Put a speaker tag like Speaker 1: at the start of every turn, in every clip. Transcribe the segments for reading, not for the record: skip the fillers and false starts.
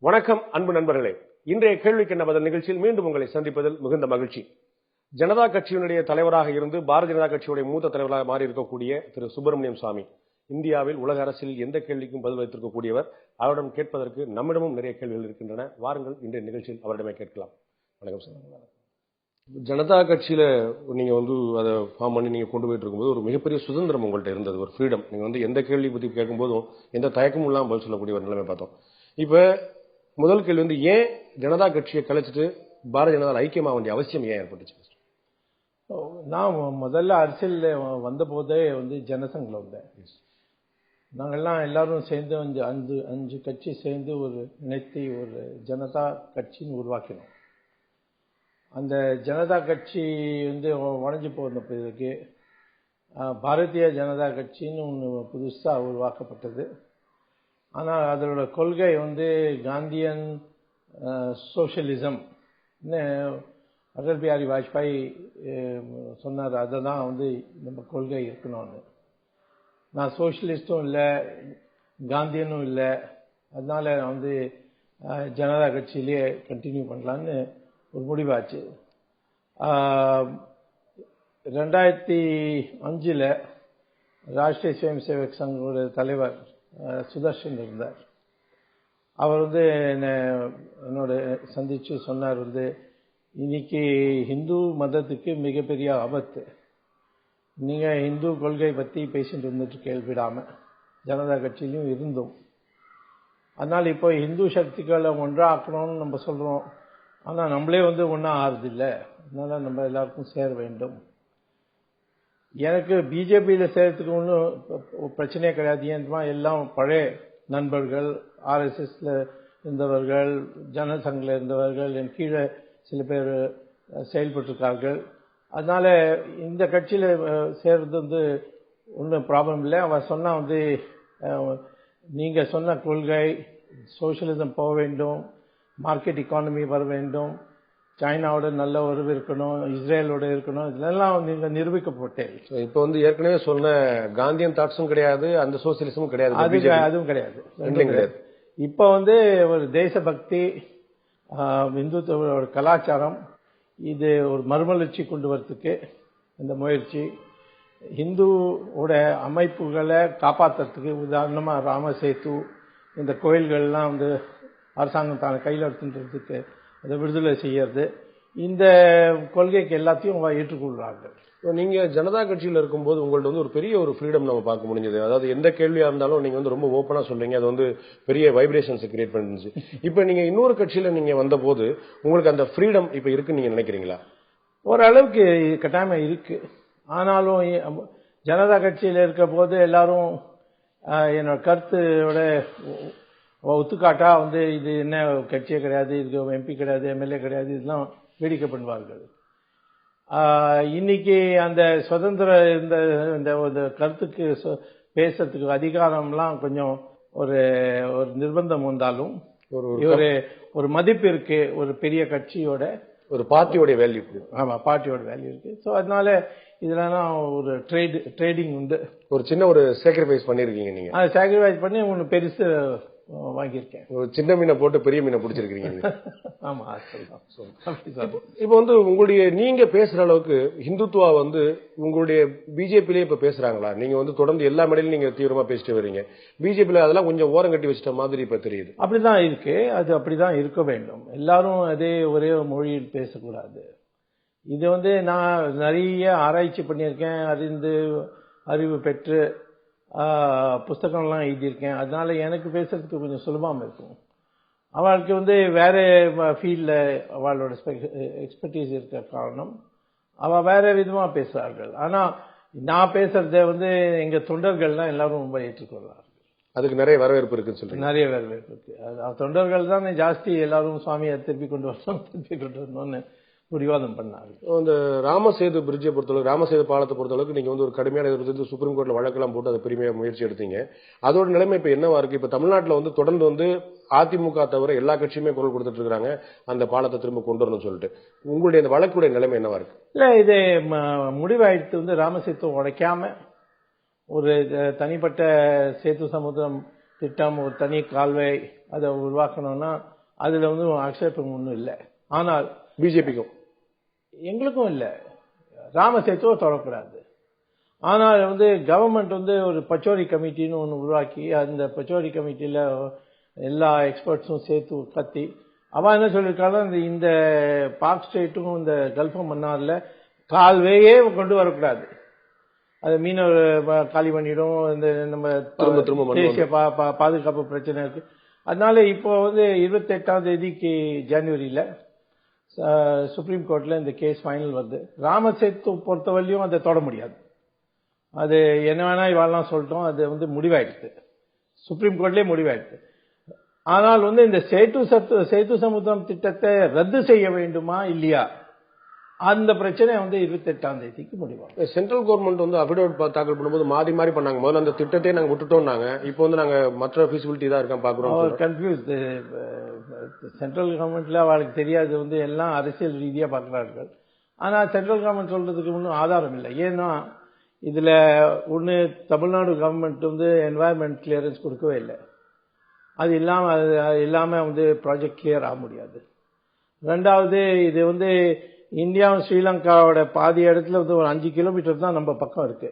Speaker 1: வணக்கம் அன்பு நண்பர்களே. இன்றைய கேள்விக்கு என்ன பதில் நிகழ்ச்சியில் மீண்டும் உங்களை சந்திப்பதில் மிகுந்த மகிழ்ச்சி. ஜனதா கட்சியினுடைய தலைவராக இருந்து பாரதிய ஜனதா கட்சியுடைய மூத்த தலைவராக மாறி இருக்கக்கூடிய திரு சுப்பிரமணியம் சாமி இந்தியாவில் உலக அரசியல் எந்த கேள்விக்கும் பதில் வைத்திருக்கக்கூடியவர். அவரிடம் கேட்பதற்கு நம்மிடமும் நிறைய கேள்விகள் இருக்கின்றன. வாருங்கள் இன்றைய நிகழ்ச்சியில் அவரிடமே கேட்கலாம். வணக்கம் சார். ஜனதா கட்சியில நீங்க அதை ஃபார்ம் பண்ணி நீங்க கொண்டு போயிட்டு இருக்கும்போது ஒரு மிகப்பெரிய சுதந்திரம் உங்கள்கிட்ட இருந்தது, ஒரு ஃப்ரீடம். நீங்க எந்த கேள்வி பத்தி கேட்கும் போதும் எந்த தயக்கமும் இல்லாமல் பதில் சொல்லக்கூடிய ஒரு நிலைமை பார்த்தோம். இப்ப முதல் கேள்வி ஏன் ஜனதா கட்சியை கலைச்சிட்டு பாரதிய ஜனதா ஐக்கியமாக வேண்டிய அவசியம் ஏன் ஏற்பட்டுச்சு?
Speaker 2: நான் முதல்ல அரசியல் வந்த போதே ஜனசங்கில் வந்தேன். நாங்கெல்லாம் எல்லாரும் சேர்ந்து அஞ்சு கட்சி சேர்ந்து ஒரு நினைத்து ஒரு ஜனதா கட்சின்னு உருவாக்கினோம். அந்த ஜனதா கட்சி உடஞ்சி போன பிறகு பாரதிய ஜனதா கட்சின்னு ஒன்று புதுசாக உருவாக்கப்பட்டது. ஆனால் அதோட கொள்கை காந்தியன் சோஷியலிசம் அடல் பிஹாரி வாஜ்பாய் சொன்னார். அதை தான் நம்ம கொள்கை இருக்கணும்னு. நான் சோஷியலிஸ்டும் இல்லை, காந்தியனும் இல்லை. அதனால ஜனதா கட்சியிலேயே கண்டினியூ பண்ணலான்னு ஒரு முடிவாச்சு. 2005 ராஷ்டிரிய ஸ்வயம் சேவக் சங்கோட தலைவர் சுதர்ஷன் இருந்தார். அவர் என்னோட சந்திச்சு சொன்னார், இன்னைக்கு இந்து மதத்துக்கு மிகப்பெரிய ஆபத்து. நீங்க இந்து கொள்கை பத்தி பேசிட்டு இருந்துட்டு கேள்விடாம ஜனதா கட்சியிலும் இருந்தோம். அதனால இப்போ இந்து சக்திகளை ஒன்றாக்கணும்னு நம்ம சொல்றோம். ஆனா நம்மளே ஒன்றா ஆறுது இல்லை. அதனால நம்ம எல்லாருக்கும் சேர வேண்டும். எனக்கு பிஜேபியில சேர்றதுக்கு ஒன்றும் பிரச்சனையே கிடையாது. ஏன்னா எல்லாம் பழைய நண்பர்கள், ஆர்எஸ்எஸ்ல இருந்தவர்கள், ஜனசங்கில் இருந்தவர்கள், என் கீழே சில பேர் செயல்பட்டிருக்கார்கள். அதனால இந்த கட்சியில சேர்றது ஒன்றும் ப்ராப்ளம் இல்லை. அவன் சொன்னா நீங்க சொன்ன கொள்கை சோசியலிசம் போக வேண்டும், மார்க்கெட் எக்கானமி வர வேண்டும், சைனாவோட நல்ல உறவு இருக்கணும், இஸ்ரேலோட இருக்கணும், இதெல்லாம் நீங்க நிரூபிக்கப்பட்டேன்.
Speaker 1: இப்ப ஏற்கனவே சொன்ன காந்தியன் தாட்ஸும் கிடையாது, அந்த சோசியலிசமும் கிடையாது,
Speaker 2: அதுவும் கிடையாது. இப்ப ஒரு தேசபக்தி, இந்துத்துவ கலாச்சாரம், இது ஒரு மறுமலர்ச்சி கொண்டு வரதுக்கு இந்த முயற்சி, இந்துவோட அமைப்புகளை காப்பாற்றுறதுக்கு, உதாரணமா ராமசேது இந்த கோயில்கள்லாம் அரசாங்கம் தான கையில் எடுத்துன்றதுக்கு அதை விடுதலை செய்யறது, இந்த கொள்கைக்கு எல்லாத்தையும் ஏற்றுக்கொள்றார்கள்.
Speaker 1: நீங்க ஜனதா கட்சியில் இருக்கும்போது உங்கள்ட்ட ஒரு பெரிய ஒரு ஃப்ரீடம் நம்ம பார்க்க முடிஞ்சது. அதாவது எந்த கேள்வியா இருந்தாலும் நீங்க ரொம்ப ஓப்பனா சொல்றீங்க. அது பெரிய வைப்ரேஷன்ஸ் கிரியேட் பண்ணிருந்துச்சு. இப்ப நீங்க இன்னொரு கட்சியில நீங்க வந்த போது உங்களுக்கு அந்த ஃப்ரீடம் இப்ப இருக்குன்னு நீங்க நினைக்கிறீங்களா?
Speaker 2: ஓரளவுக்கு கட்டாயமா இருக்கு. ஆனாலும் ஜனதா கட்சியில இருக்க போது எல்லாரும் என்னோட கருத்தோட ஒத்துக்காட்டா இது என்ன கட்சியே கிடையாது, இதுக்கு எம்பி கிடையாது, எம்எல்ஏ கிடையாது, இதெல்லாம் வேடிக்கை பண்ணுவார்கள். இன்னைக்கு அந்த சுதந்திர இந்த கருத்துக்கு பேசுறதுக்கு அதிகாரம்லாம் கொஞ்சம் ஒரு நிர்பந்தம் வந்தாலும் ஒரு மதிப்பு இருக்கு. ஒரு பெரிய கட்சியோட
Speaker 1: ஒரு பார்ட்டியோட வேல்யூ.
Speaker 2: ஆமா, பார்ட்டியோட வேல்யூ இருக்கு. ஸோ அதனால இதெல்லாம் ஒரு ட்ரேடிங் உண்டு.
Speaker 1: ஒரு சின்ன ஒரு சாக்ரிஃபைஸ் பண்ணிருக்கீங்க. நீங்க
Speaker 2: அதை சாக்ரிஃபைஸ் பண்ணி ஒன்று பெருசு வாங்கியிருக்கேன்.
Speaker 1: ஒரு சின்ன மீனை போட்டு பெரிய மீனை பிடிச்சிருக்கீங்க.
Speaker 2: ஆமா.
Speaker 1: இப்ப உங்களுடைய நீங்க பேசுற அளவுக்கு ஹிந்துத்துவா உங்களுடைய பிஜேபியிலே இப்ப பேசுறாங்களா? நீங்க தொடர்ந்து எல்லா மேடையிலும் நீங்க தீவிரமா பேசிட்டு வரீங்க. பிஜேபியில அதெல்லாம் கொஞ்சம் ஓரம் கட்டி வச்சிட்ட மாதிரி இப்ப தெரியுது.
Speaker 2: அப்படிதான் இருக்கு. அது அப்படிதான் இருக்க வேண்டும். எல்லாரும் அதே ஒரே மொழியில் பேசக்கூடாது. இது நான் நிறைய ஆராய்ச்சி பண்ணியிருக்கேன், அறிவு பெற்று புஸ்தகம்லாம் எழுதியிருக்கேன். அதனால எனக்கு பேசுறதுக்கு கொஞ்சம் சுலபமா இருக்கும். அவளுக்கு வேற ஃபீல்ட்ல அவளோட எக்ஸ்பர்டீஸ் இருக்க காரணம் அவ வேற விதமா பேசுறார்கள். ஆனா நான் பேசுறத எங்க தொண்டர்கள்லாம் எல்லாரும் ரொம்ப ஏற்றுக்கொள்றார்கள்.
Speaker 1: அதுக்கு நிறைய வரவேற்பு இருக்குன்னு சொல்றீங்க.
Speaker 2: நிறைய வரவேற்பு இருக்கு. தொண்டர்கள் தான் ஜாஸ்தி எல்லாரும் சுவாமியை திருப்பி கொண்டு வரணும்னு விவாதம் பண்ணாரு.
Speaker 1: இந்த ராமசேது பிரிட்ஜை பொறுத்தளவுக்கு, ராமசேது பாலத்தை பொறுத்தளவுக்கு நீங்க ஒரு கடுமையான எதிர்த்து சுப்ரீம் கோர்ட்ல வழக்கெல்லாம் போட்டு அதை பெருமையா முயற்சி எடுத்தீங்க. அதோட நிலைமை இப்ப என்னவா இருக்கு? இப்ப தமிழ்நாட்டில் தொடர்ந்து அதிமுக தவிர எல்லா கட்சியுமே குரல் கொடுத்துட்டு இருக்காங்க அந்த பாலத்தை திரும்ப கொண்டு வரணும்னு சொல்லிட்டு. உங்களுடைய இந்த வழக்குடைய நிலைமை என்னவா இருக்கு?
Speaker 2: இல்ல, இது முடிவாயிடுத்து. ராமசேது உடைக்காம ஒரு தனிப்பட்ட சேது சமுத்திரம் திட்டம், ஒரு தனி கால்வாய் அதை உருவாக்கணும்னா அதுல வந்து ஆக்ஷேபம் ஒன்றும் இல்லை. ஆனால்
Speaker 1: பிஜேபிக்கும்
Speaker 2: எங்களுக்கும் இல்லை, ராமசேத்துவை தொடக்கூடாது. ஆனால் வந்து கவர்மெண்ட் வந்து ஒரு பச்சோரி கமிட்டின்னு ஒன்று உருவாக்கி அந்த பச்சோரி கமிட்டியில எல்லா எக்ஸ்பர்ட்ஸும் சேர்த்து கத்தி அவன் என்ன சொல்லியிருக்காங்க, இந்த பாக் ஸ்டேட்டும் இந்த கல்ஃப் மன்னார்ல கால்வேயே கொண்டு வரக்கூடாது, அது மீனவர் காலி பண்ணிடும், இந்த நம்ம தேசிய பாதுகாப்பு பிரச்சனை இருக்கு. அதனால இப்போ வந்து 28ஆம் தேதிக்கு ஜனவரியில சுப்ரீம் கோர்ட்ல இந்த கேஸ் ஃபைனல் வருது. ராமசேத்து பொறுத்தவரையும் அதை தொட முடியாது, அது என்ன வேணா இவாள்லாம் சொல்லிட்டோம், அது வந்து முடிவாயிடுது, சுப்ரீம் கோர்ட்லயே முடிவாயிடுது. ஆனால் வந்து இந்த சேது சமுத்திரம் திட்டத்தை ரத்து செய்ய வேண்டுமா இல்லையா, அந்த பிரச்சனை வந்து 28ஆம் தேதிக்கு முடிவாகும்.
Speaker 1: சென்ட்ரல் கவர்மெண்ட் வந்து அபிடவிட் தாக்கல் பண்ணும்போது மாறி மாறி பண்ணாங்க. முதல்ல அந்த திட்டத்தையே நாங்க விட்டுட்டோம்னாங்க, இப்போ வந்து நாங்க மற்ற ஃபீசிபிலிட்டி தான் இருக்கோம் பாக்குறோம்.
Speaker 2: கன்ஃபியூஸ். சென்ட்ரல் கவர்மெண்ட்ல அவளுக்கு தெரியாது, வந்து எல்லாம் அரசியல் ரீதியா பார்க்கிறார்கள். ஆனா சென்ட்ரல் கவர்மெண்ட் சொல்றதுக்கு ஒன்றும் ஆதாரம் இல்லை. ஏன்னா இதுல ஒன்னு தமிழ்நாடு கவர்மெண்ட் வந்து என்வாயர்மெண்ட் கிளியரன்ஸ் கொடுக்கவே இல்லை, அது இல்லாம வந்து ப்ராஜெக்ட் கிளியர் ஆக முடியாது. ரெண்டாவது இது வந்து இந்தியாவும் ஸ்ரீலங்காவோட பாதி இடத்துல வந்து ஒரு 5 கிலோமீட்டர் தான் நம்ம பக்கம் இருக்கு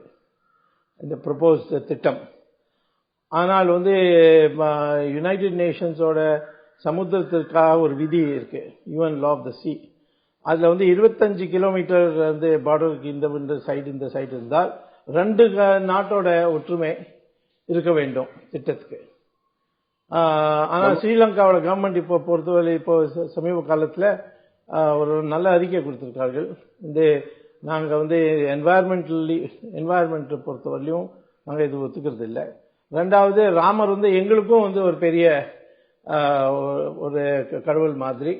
Speaker 2: இந்த ப்ரொபோஸ் திட்டம். ஆனால் வந்து யுனைடெட் நேஷன்ஸோட சமுத்திரத்திற்காக ஒரு விதி இருக்கு, UN law of the sea. அதுல வந்து 25 கிலோமீட்டர் வந்து பார்டருக்கு இந்த சைடு இருந்தால் 2 நாட்டோட ஒற்றுமை இருக்க வேண்டும் திட்டத்துக்கு. ஆனா ஸ்ரீலங்காவோட கவர்மெண்ட் இப்போ பொறுத்தவரை இப்போ சமீப காலத்துல ஒரு நல்ல அறிக்கை கொடுத்திருக்கார்கள். இந்த நாங்க வந்து என்வாயர்மெண்ட் பொறுத்தவரையிலும் நாங்க இது ஒத்துக்கிறது இல்லை. ரெண்டாவது ராமர் வந்து எங்களுக்கும் வந்து ஒரு பெரிய ஒரு கடவுள் மாதிரி,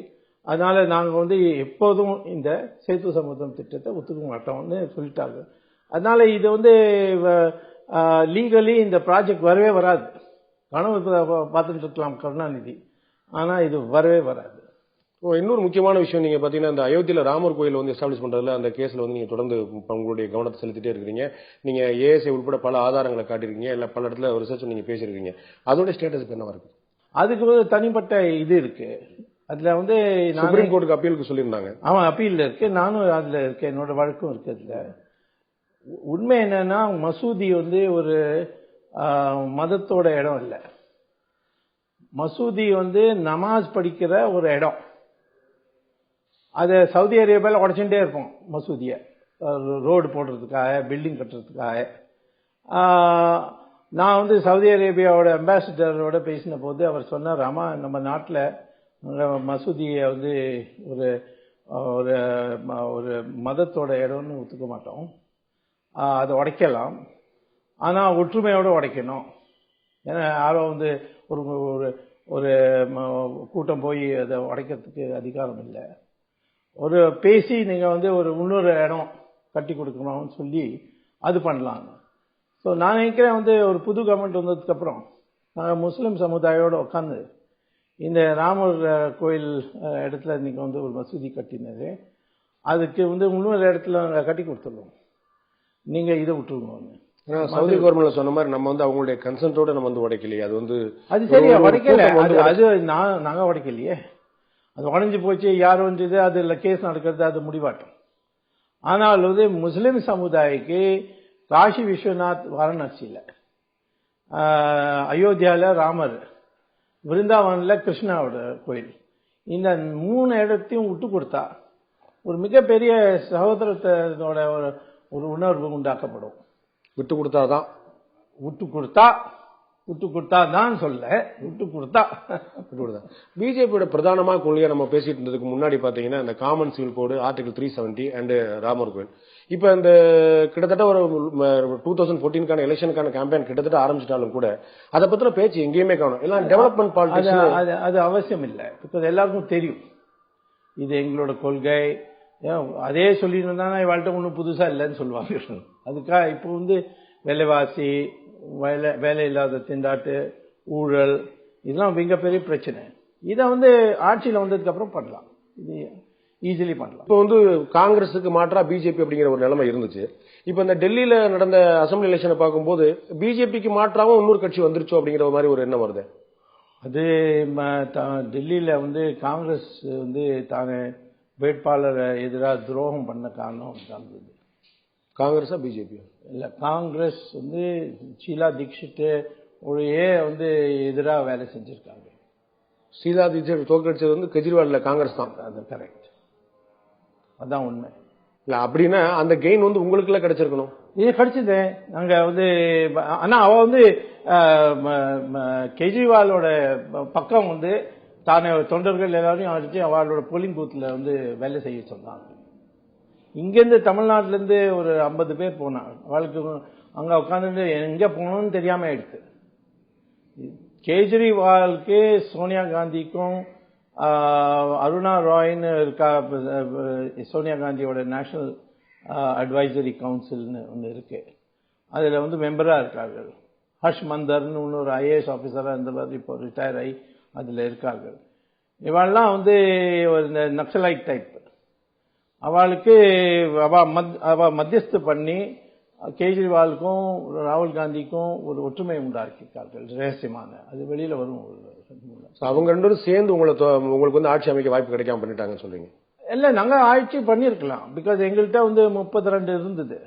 Speaker 2: அதனால நாங்க வந்து எப்போதும் இந்த சேது சமுத்திரம் திட்டத்தை ஒத்துக்க மாட்டோம்னு சொல்லிட்டாங்க. அதனால இது வந்து லீகலி இந்த ப்ராஜெக்ட் வரவே வராது. கனவு பார்த்துட்டு இருக்கலாம் கருணாநிதி, ஆனா இது வரவே வராது.
Speaker 1: இன்னொரு முக்கியமான விஷயம், நீங்க பாத்தீங்கன்னா இந்த அயோத்தியில ராமர் கோயில் வந்து எஸ்டாப்ளிஷ் பண்றதுல அந்த கேஸ்ல வந்து நீங்க தொடர்ந்து உங்களுடைய கவனத்தை செலுத்திட்டே இருக்கீங்க. நீங்க ஏஎஸ்ஐ உட்பட பல ஆதாரங்களை காட்டிருக்கீங்க, இல்ல பல இடத்துல ரிசர்ச் நீங்க பேசிருக்கீங்க. அதோட ஸ்டேட்டஸ் என்னவா இருக்கு?
Speaker 2: அதுக்கு வந்து தனிப்பட்ட இது இருக்கு. அதுல வந்து
Speaker 1: சுப்ரீம் கோர்ட்டுக்கு அப்பீலுக்கு சொல்லியிருந்தாங்க.
Speaker 2: அவன் அப்பீல் இருக்கு, நானும் அதுல இருக்கேன், என்னோட வழக்கும் இருக்கு. அதுல உண்மை என்னன்னா மசூதி வந்து ஒரு மதத்தோட இடம் இல்ல, மசூதி வந்து நமாஸ் படிக்கிற ஒரு இடம். அதை சவுதி அரேபியாவில் உடைச்சுட்டே இருப்போம் மசூதியை, ரோடு போடுறதுக்காக, பில்டிங் கட்டுறதுக்காக. நான் வந்து சவுதி அரேபியாவோட அம்பாசிடரோட பேசின போது அவர் சொன்னார், ஆமா நம்ம நாட்டில் மசூதியை வந்து ஒரு ஒரு மதத்தோட இடம்னு ஒத்துக்க மாட்டோம், அதை உடைக்கலாம், ஆனா ஒற்றுமையோட உடைக்கணும். ஏன்னா யாரோ வந்து ஒரு ஒரு கூட்டம் போய் அதை உடைக்கிறதுக்கு அதிகாரம் இல்லை. ஒரு பேசி நீங்க வந்து ஒரு இன்னொரு இடம் கட்டி கொடுக்கணும்னு சொல்லி அது பண்ணலாம். ஸோ நான் நினைக்கிறேன் வந்து ஒரு புது கவர்மெண்ட் வந்ததுக்கு அப்புறம் நாங்கள் முஸ்லிம் சமுதாயோட உட்காந்து இந்த ராமர் கோயில் இடத்துல நீங்க வந்து ஒரு மசூதி கட்டினது, அதுக்கு வந்து இன்னொரு இடத்துல நாங்கள் கட்டி கொடுத்துருவோம், நீங்க இதை விட்டுருவோம்.
Speaker 1: சவுதி கவர்மெண்ட் சொன்ன மாதிரி நம்ம வந்து அவங்களுடைய கன்சென்ட்டோட நம்ம வந்து உடைக்கலையே, அது வந்து
Speaker 2: அது சரியா உடைக்கல, அது நாங்க உடைக்கலையே, அது உடைஞ்சு போச்சு, யார் வந்தது, அதுல கேஸ் நடக்கிறது, அது முடிவாட்டம். ஆனால் வந்து முஸ்லிம் சமுதாயக்கு காஷி விஸ்வநாத் வாரணாசியில, அயோத்தியால ராமர், விருந்தாவன்ல கிருஷ்ணாவோட கோயில், இந்த 3 இடத்தையும் விட்டு கொடுத்தா ஒரு மிகப்பெரிய சகோதரத்தோட ஒரு உணர்வு உண்டாக்கப்படும்.
Speaker 1: விட்டு கொடுத்தாதான்,
Speaker 2: விட்டு கொடுத்தாதான் சொல்ல, விட்டு கொடுத்தா.
Speaker 1: பிஜேபியோட பிரதானமா கொள்கையா நம்ம பேசிட்டு இருந்ததுக்கு முன்னாடி பாத்தீங்கன்னா இந்த common civil code, article 370 and Ramar கோயில். இப்ப இந்த கிட்டத்தட்ட ஒரு 2014 எலெக்ஷனுக்கான கேம்பெயின் கிட்டத்தட்ட ஆரம்பிச்சிட்டாலும் கூட அதை பத்தின பேச்சு எங்கேயுமே காணும். எல்லாம் டெவலப்மெண்ட் பாலிடிக்ஸ்.
Speaker 2: அது அவசியம் இல்லை, பிகாஸ் எல்லாருக்கும் தெரியும் இது எங்களோட கொள்கை. அதே சொல்லிட்டு வாழ்க்கை ஒன்றும் புதுசா இல்லைன்னு சொல்லுவாங்க. அதுக்காக இப்போ வந்து விலைவாசி, வேலை இல்லாத திண்டாட்டு, ஊழல், இதெல்லாம் மிகப்பெரிய பிரச்சனை. இதை வந்து ஆட்சியில் வந்ததுக்கு அப்புறம் பண்ணலாம், இது ஈஸிலி பண்ணலாம்.
Speaker 1: இப்போ வந்து காங்கிரஸுக்கு மாற்றா பிஜேபி அப்படிங்கிற ஒரு நிலைமை இருந்துச்சு. இப்போ இந்த டெல்லியில நடந்த அசம்பிளி எலெக்ஷனை பார்க்கும்போது பிஜேபிக்கு மாற்றாவும் இன்னொரு கட்சி வந்துருச்சோ அப்படிங்கிற மாதிரி ஒரு எண்ணம் வருது.
Speaker 2: அது டெல்லியில வந்து காங்கிரஸ் வந்து தானே வேட்பாளரை எதிராக துரோகம் பண்ண காரணம் இருந்தது.
Speaker 1: காங்கிரஸா பிஜேபி?
Speaker 2: இல்ல, காங்கிரஸ் வந்து ஷீலா தீட்சித் வந்து எதிராக வேலை செஞ்சிருக்காங்க.
Speaker 1: ஷீலா தீட்சித் தோற்கடிச்சது வந்து கெஜ்ரிவால் இல்ல, காங்கிரஸ் தான்.
Speaker 2: அது கரெக்ட், அதான் உண்மை.
Speaker 1: இல்ல அப்படின்னா அந்த கெயின் வந்து உங்களுக்கு எல்லாம் கிடைச்சிருக்கணும்.
Speaker 2: இது கிடைச்சது. நாங்க வந்து ஆனா அவ வந்து கெஜ்ரிவாலோட பக்கம் வந்து தானே தொண்டர்கள் எல்லாரையும் அடிச்சு அவளோட போலிங் பூத்ல வந்து வேலை செய்ய சொன்னாங்க. இங்கிருந்து தமிழ்நாட்டில இருந்து ஒரு 50 பேர் போனாங்க. அவளுக்கு அங்க உட்காந்துட்டு எங்க போகணும்னு தெரியாம ஆயிடுச்சு. கேஜ்ரிவாலுக்கு சோனியா காந்திக்கும் அருணா ராய்னு இருக்கா, சோனியா காந்தியோட நேஷனல் அட்வைசரி கவுன்சில்னு ஒன்று இருக்கு. அதுல வந்து மெம்பரா இருக்கார்கள். ஹர்ஷ் மந்தர்னு இன்னொரு ஐஏஎஸ் ஆபீசரா இருந்தவர், இப்போ ரிட்டையர் ஆகி அதுல இருக்கார்கள். இவெல்லாம் வந்து ஒரு நக்சலைட் டைப். அவளுக்கு அவ மத்தியஸ்து பண்ணி கேஜ்ரிவாலுக்கும் ராகுல் காந்திக்கும் ஒரு ஒற்றுமை உண்டாக்கியிருக்கார்கள் ரகசியமான. அது வெளியில வரும். அவங்க
Speaker 1: ரெண்டு பேரும் சேர்ந்து உங்களுக்கு வந்து ஆட்சி அமைக்க வாய்ப்பு கிடைக்காம பண்ணிட்டாங்கன்னு சொல்றீங்க?
Speaker 2: இல்ல, நாங்க ஆட்சி பண்ணிருக்கலாம். பிகாஸ் எங்கள்கிட்ட வந்து 32 இருந்தது.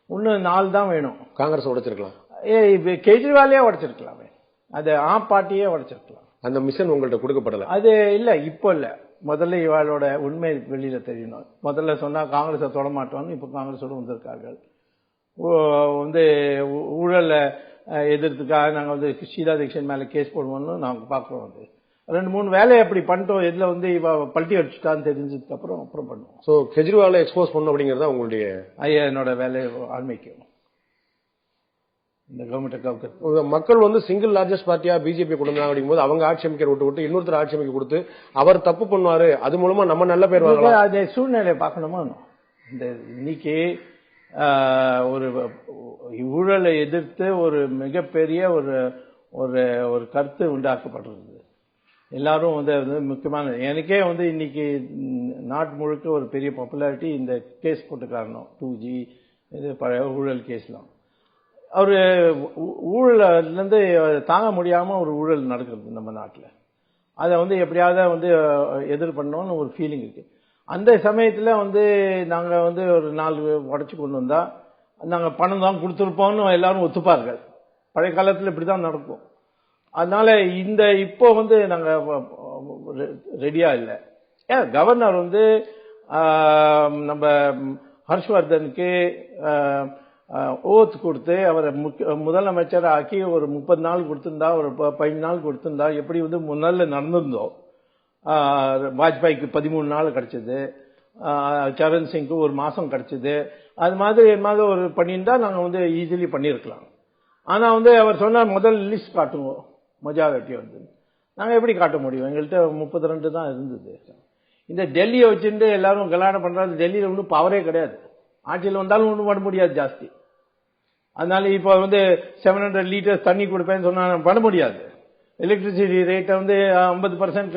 Speaker 2: இன்னும் 4 தான் வேணும்.
Speaker 1: காங்கிரஸ் உடைச்சிருக்கலாம்,
Speaker 2: கேஜ்ரிவாலே உடைச்சிருக்கலாமே, அது ஆம் பார்ட்டியே உடைச்சிருக்கலாம்.
Speaker 1: அந்த மிஷன் உங்கள்கிட்ட கொடுக்கப்படல.
Speaker 2: அது இல்ல, இப்போ இல்ல. முதல்ல இவாளோட உண்மை வெளியில தெரியணும். முதல்ல சொன்னா காங்கிரஸை தொட மாட்டோம்னு இப்ப காங்கிரஸோட வந்திருக்கார்கள். வந்து ஊழலை எதிர்த்துக்காக நாங்க வந்து ஷீலா தீட்சித் மேல கேஸ் போடுவோம்னு நாங்க பாக்குறோம். வந்து 2-3 வேலையை அப்படி பண்ணிட்டோம். இதுல வந்து இவ பல்ட்டி அடிச்சுட்டான்னு தெரிஞ்சதுக்கு அப்புறம் பண்ணுவோம்.
Speaker 1: சோ கெஜ்ரிவாலை எக்ஸ்போஸ் பண்ணணும் அப்படிங்கறத உங்களுடைய
Speaker 2: என்னோட வேலையை ஆரம்பிக்கும். இந்த கவர்மெண்ட்
Speaker 1: மக்கள் வந்து சிங்கிள் லார்ஜஸ்ட் பார்ட்டியா பிஜேபி கொடுத்தாங்க அப்படிங்கும்போது அவங்க ஆட்சி அமைக்க விட்டு இன்னொருத்தர் ஆட்சி அமைக்க கொடுத்து அவர் தப்பு பண்ணுவாரு, அது மூலமா நம்ம நல்ல பேர் வாங்கலாம்.
Speaker 2: அதே சூழ்நிலையை பார்க்கணுமா? இந்த இன்னைக்கு ஒரு ஊழலை எதிர்த்து ஒரு மிகப்பெரிய ஒரு கருத்து உண்டாக்கப்படுறது. எல்லாரும் வந்து முக்கியமான, எனக்கே வந்து இன்னைக்கு நாட்டு முழுக்க ஒரு பெரிய பாப்புலாரிட்டி இந்த கேஸ் போட்டு காரணம் 2G இது பழைய ஊழல் கேஸ்லாம். அவரு ஊழல்ல இருந்து தாங்க முடியாம ஒரு ஊழல் நடக்கிறது நம்ம நாட்டில். அதை வந்து எப்படியாவது வந்து எதிர் பண்ணோம்னு ஒரு ஃபீலிங் இருக்கு. அந்த சமயத்துல வந்து நாங்க வந்து ஒரு 4 உடச்சு கொண்டு வந்தா நாங்க பணம் தான் கொடுத்துருப்போம்னு எல்லாரும் ஒத்துப்பார்கள். பழைய காலத்துல இப்படிதான் நடக்கும். அதனால இப்போ வந்து நாங்க ரெடியா இல்லை. கவர்னர் வந்து நம்ம ஹர்ஷ்வர்தனுக்கு ஓத் கொடுத்து அவரை முதலமைச்சர் ஆக்கி ஒரு 30 நாள் கொடுத்திருந்தா, ஒரு 15 நாள் கொடுத்திருந்தா எப்படி வந்து முன்னால நடந்திருந்தோம். வாஜ்பாய்க்கு 13 நாள் கிடைச்சது, சரண் சிங்க்கு 1 மாசம் கிடைச்சது. அது மாதிரி ஒரு பண்ணியிருந்தா நாங்க வந்து ஈஸிலி பண்ணிருக்கலாம். ஆனா வந்து அவர் சொன்னார் முதல் லிஸ்ட் காட்டுவோம் மெஜாரிட்டி வந்து. நாங்க எப்படி காட்ட முடியும்? எங்கள்கிட்ட 32 தான் இருந்தது. இந்த டெல்லியை வச்சுட்டு எல்லாரும் கல்யாணம் பண்றாங்க. டெல்லியில ஒன்றும் பவரே கிடையாது. ஆட்சியில் வந்தாலும் ஒன்றும் பண்ண முடியாது ஜாஸ்தி. அதனால இப்ப வந்து 700 லிட்டர்ஸ் தண்ணி கொடுப்பேன்னு சொன்னா பண்ண முடியாது. எலக்ட்ரிசிட்டி ரேட்டை வந்து 50%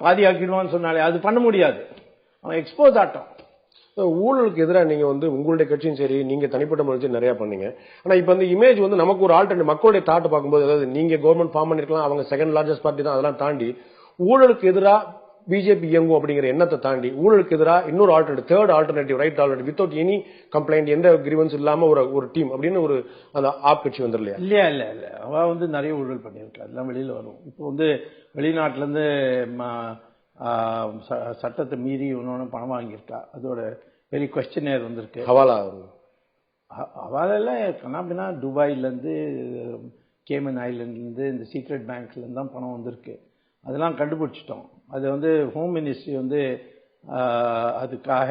Speaker 2: பாதி ஆக்கிடுவான்னு சொன்னாலே அது பண்ண முடியாது. அவன் எக்ஸ்போஸ் ஆட்டம்.
Speaker 1: ஊழலுக்கு எதிராக நீங்க வந்து உங்களுடைய கட்சியும் சரி, நீங்க தனிப்பட்ட முறையில் நிறைய பண்ணீங்க. ஆனா இப்ப அந்த இமேஜ் வந்து நமக்கு ஒரு ஆல்டர்னேட் மக்களுடைய தாட் பார்க்கும்போது, அதாவது நீங்க கவர்மெண்ட் ஃபார்ம் பண்ணிருக்கலாம், அவங்க செகண்ட் லார்ஜஸ்ட் பார்ட்டி தான், அதெல்லாம் தாண்டி ஊழலுக்கு எதிராக பிஜேபி இயங்கும் அப்படிங்கிற எண்ணத்தை தாண்டி ஊழலுக்கு எதிராக இன்னொரு alternative, third alternative, right alternative, without any complaint, எந்த கிரீவன்ஸ் இல்லாம ஒரு டீம் அப்படின்னு ஒரு அந்த ஆப் கட்சி வந்துடலையா?
Speaker 2: இல்ல அவ வந்து நிறைய ஊழல் பண்ணிருக்கா. அதெல்லாம் வெளியில வரும். இப்போ வந்து வெளிநாட்டுல இருந்து சட்டத்தை மீறி இன்னொன்னு பணம் வாங்கியிருக்கா. அதோட பெரிய கொஸ்டினர் வந்திருக்கு. ஹவாலெல்லாம் கண்ணாபின்னா துபாயில இருந்து, கேமன் ஐலண்ட்ல இருந்து, இந்த சீக்ரெட் பேங்க்ல இருந்து தான் பணம் வந்திருக்கு. அதெல்லாம் கண்டுபிடிச்சிட்டோம். அது வந்து ஹோம் மினிஸ்ட்ரி வந்து அதுக்காக